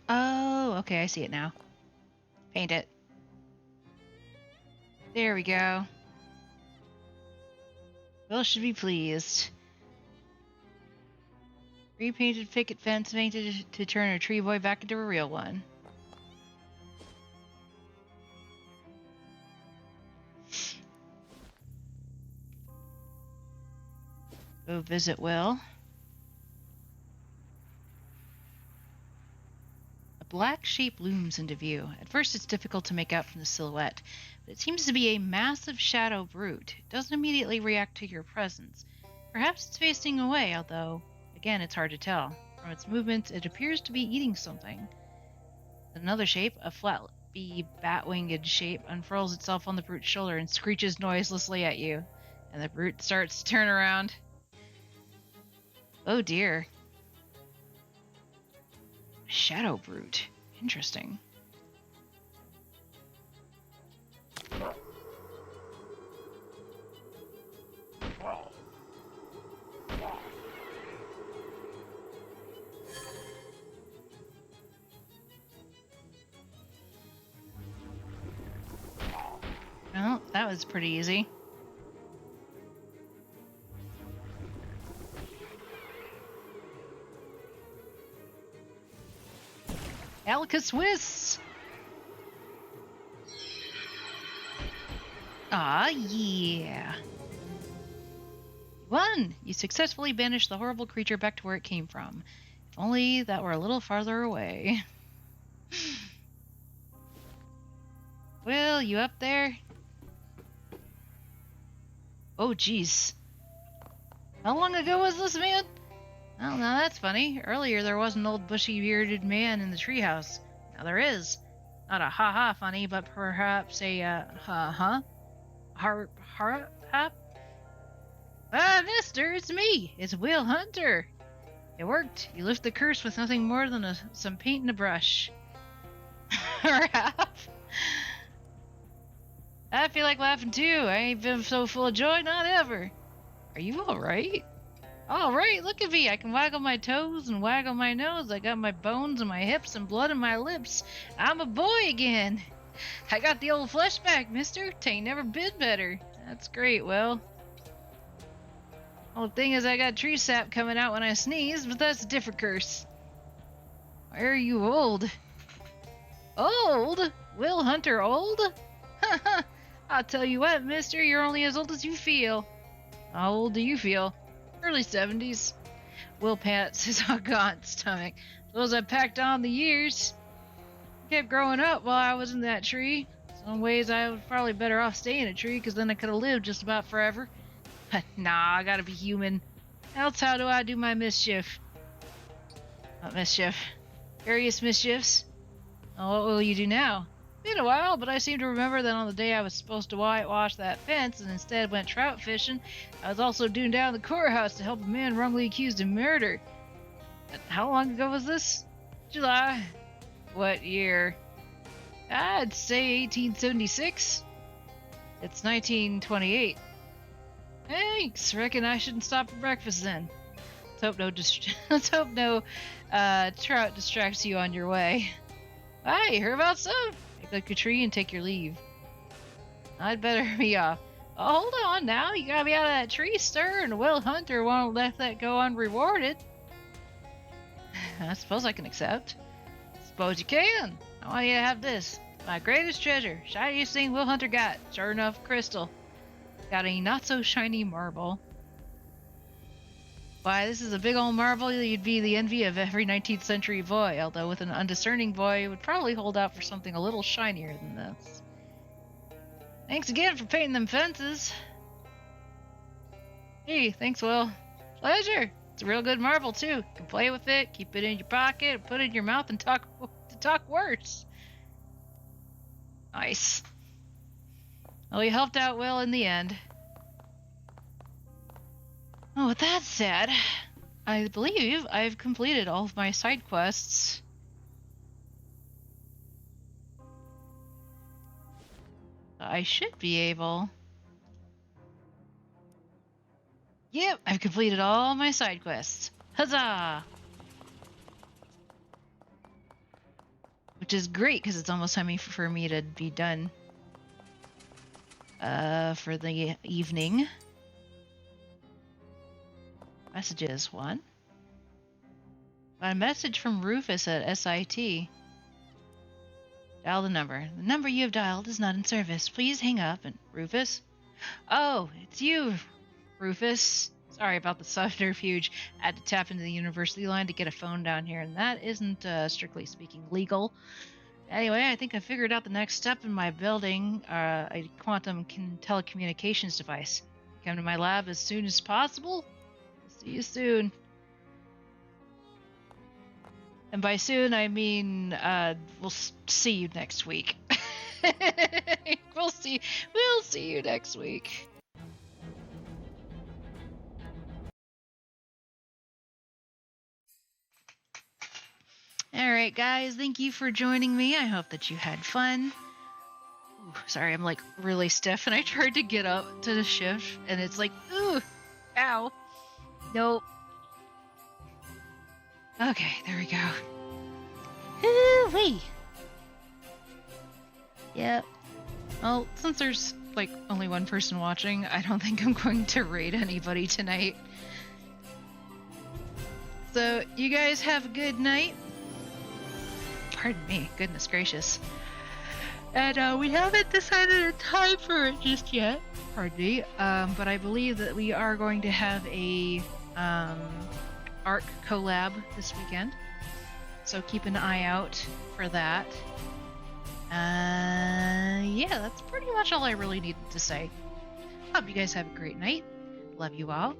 Oh, okay, I see it now. Paint it. There we go. Will should be pleased. Repainted picket fence painted to turn a tree boy back into a real one. Go visit Will. A black shape looms into view. At first it's difficult to make out from the silhouette, but it seems to be a massive shadow brute. It doesn't immediately react to your presence. Perhaps it's facing away, although, again, it's hard to tell. From its movements, it appears to be eating something. Another shape, a flappy, bat-winged shape, unfurls itself on the brute's shoulder and screeches noiselessly at you. And the brute starts to turn around. Oh dear. Shadow brute. Interesting. Well, that was pretty easy. Alka Swiss! Ah, yeah. Won! You successfully banished the horrible creature back to where it came from. If only that were a little farther away. Will, you up there? Oh, jeez. How long ago was this, man? Well, now that's funny. Earlier there was an old bushy-bearded man in the treehouse. Now there is. Not a ha-ha funny, but perhaps a, ha-huh? Har-hap? Ah, mister, it's me. It's Will Hunter. It worked. You lift the curse with nothing more than some paint and a brush. Rap. I feel like laughing too. I ain't been so full of joy, not ever. Are you alright? Alright, look at me. I can waggle my toes and waggle my nose. I got my bones and my hips and blood in my lips. I'm a boy again. I got the old flesh back, mister. Tain't never been better. That's great, Will. Only thing is I got tree sap coming out when I sneeze, but that's a different curse. Why are you old? Old? Will Hunter old? Haha, I'll tell you what, mister, you're only as old as you feel. How old do you feel? Early 70s. Will pats his gaunt stomach. Suppose I packed on the years. Kept growing up while I was in that tree. Some ways I was probably better off staying in a tree, because then I could have lived just about forever. But nah, I gotta be human. Else how do I do my mischief? Not mischief. Various mischiefs. Oh, what will you do now? Been a while, but I seem to remember that on the day I was supposed to whitewash that fence and instead went trout fishing, I was also due down the courthouse to help a man wrongly accused of murder. How long ago was this? July. What year? I'd say 1876. It's 1928. Thanks. Reckon I shouldn't stop for breakfast then. Let's hope no trout distracts you on your way. Hey, heard about some? Make like a tree and take your leave. I'd better be off. Oh, hold on now. You gotta be out of that tree, sir, and Will Hunter won't let that go unrewarded. I suppose I can accept. Suppose you can. I want you to have this. My greatest treasure. Shiniest thing Will Hunter got. Sure enough, crystal. Got a not-so-shiny marble. Why, this is a big old marble. You'd be the envy of every 19th century boy, although with an undiscerning boy, you would probably hold out for something a little shinier than this. Thanks again for painting them fences. Hey, thanks, Will. Pleasure. It's a real good marble, too. You can play with it, keep it in your pocket, put it in your mouth, and talk words. Nice. Well, you helped out Will in the end. Oh, with that said, I believe I've completed all of my side quests. I should be able... Yep, I've completed all my side quests. Huzzah! Which is great, because it's almost time for me to be done for the evening. Messages, one. Got a message from Rufus at SIT. Dial the number. The number you have dialed is not in service. Please hang up. And Rufus? Oh, it's you, Rufus. Sorry about the subterfuge. I had to tap into the university line to get a phone down here, and that isn't, strictly speaking, legal. Anyway, I think I figured out the next step in my building a quantum telecommunications device. Come to my lab as soon as possible. See you soon. And by soon, I mean, we'll see you next week. We'll see you next week. Alright guys, thank you for joining me. I hope that you had fun. Ooh, sorry, I'm like really stiff and I tried to get up to the shift and it's like, ooh, ow. Nope. Okay, there we go. Hoo-wee! Yep. Well, since there's like only one person watching, I don't think I'm going to raid anybody tonight. So, you guys have a good night. Pardon me, goodness gracious. And we haven't decided a time for it just yet. Pardon me. But I believe that we are going to have a ARC collab this weekend. So keep an eye out for that. Yeah, that's pretty much all I really needed to say. Hope you guys have a great night. Love you all.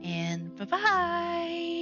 And bye-bye!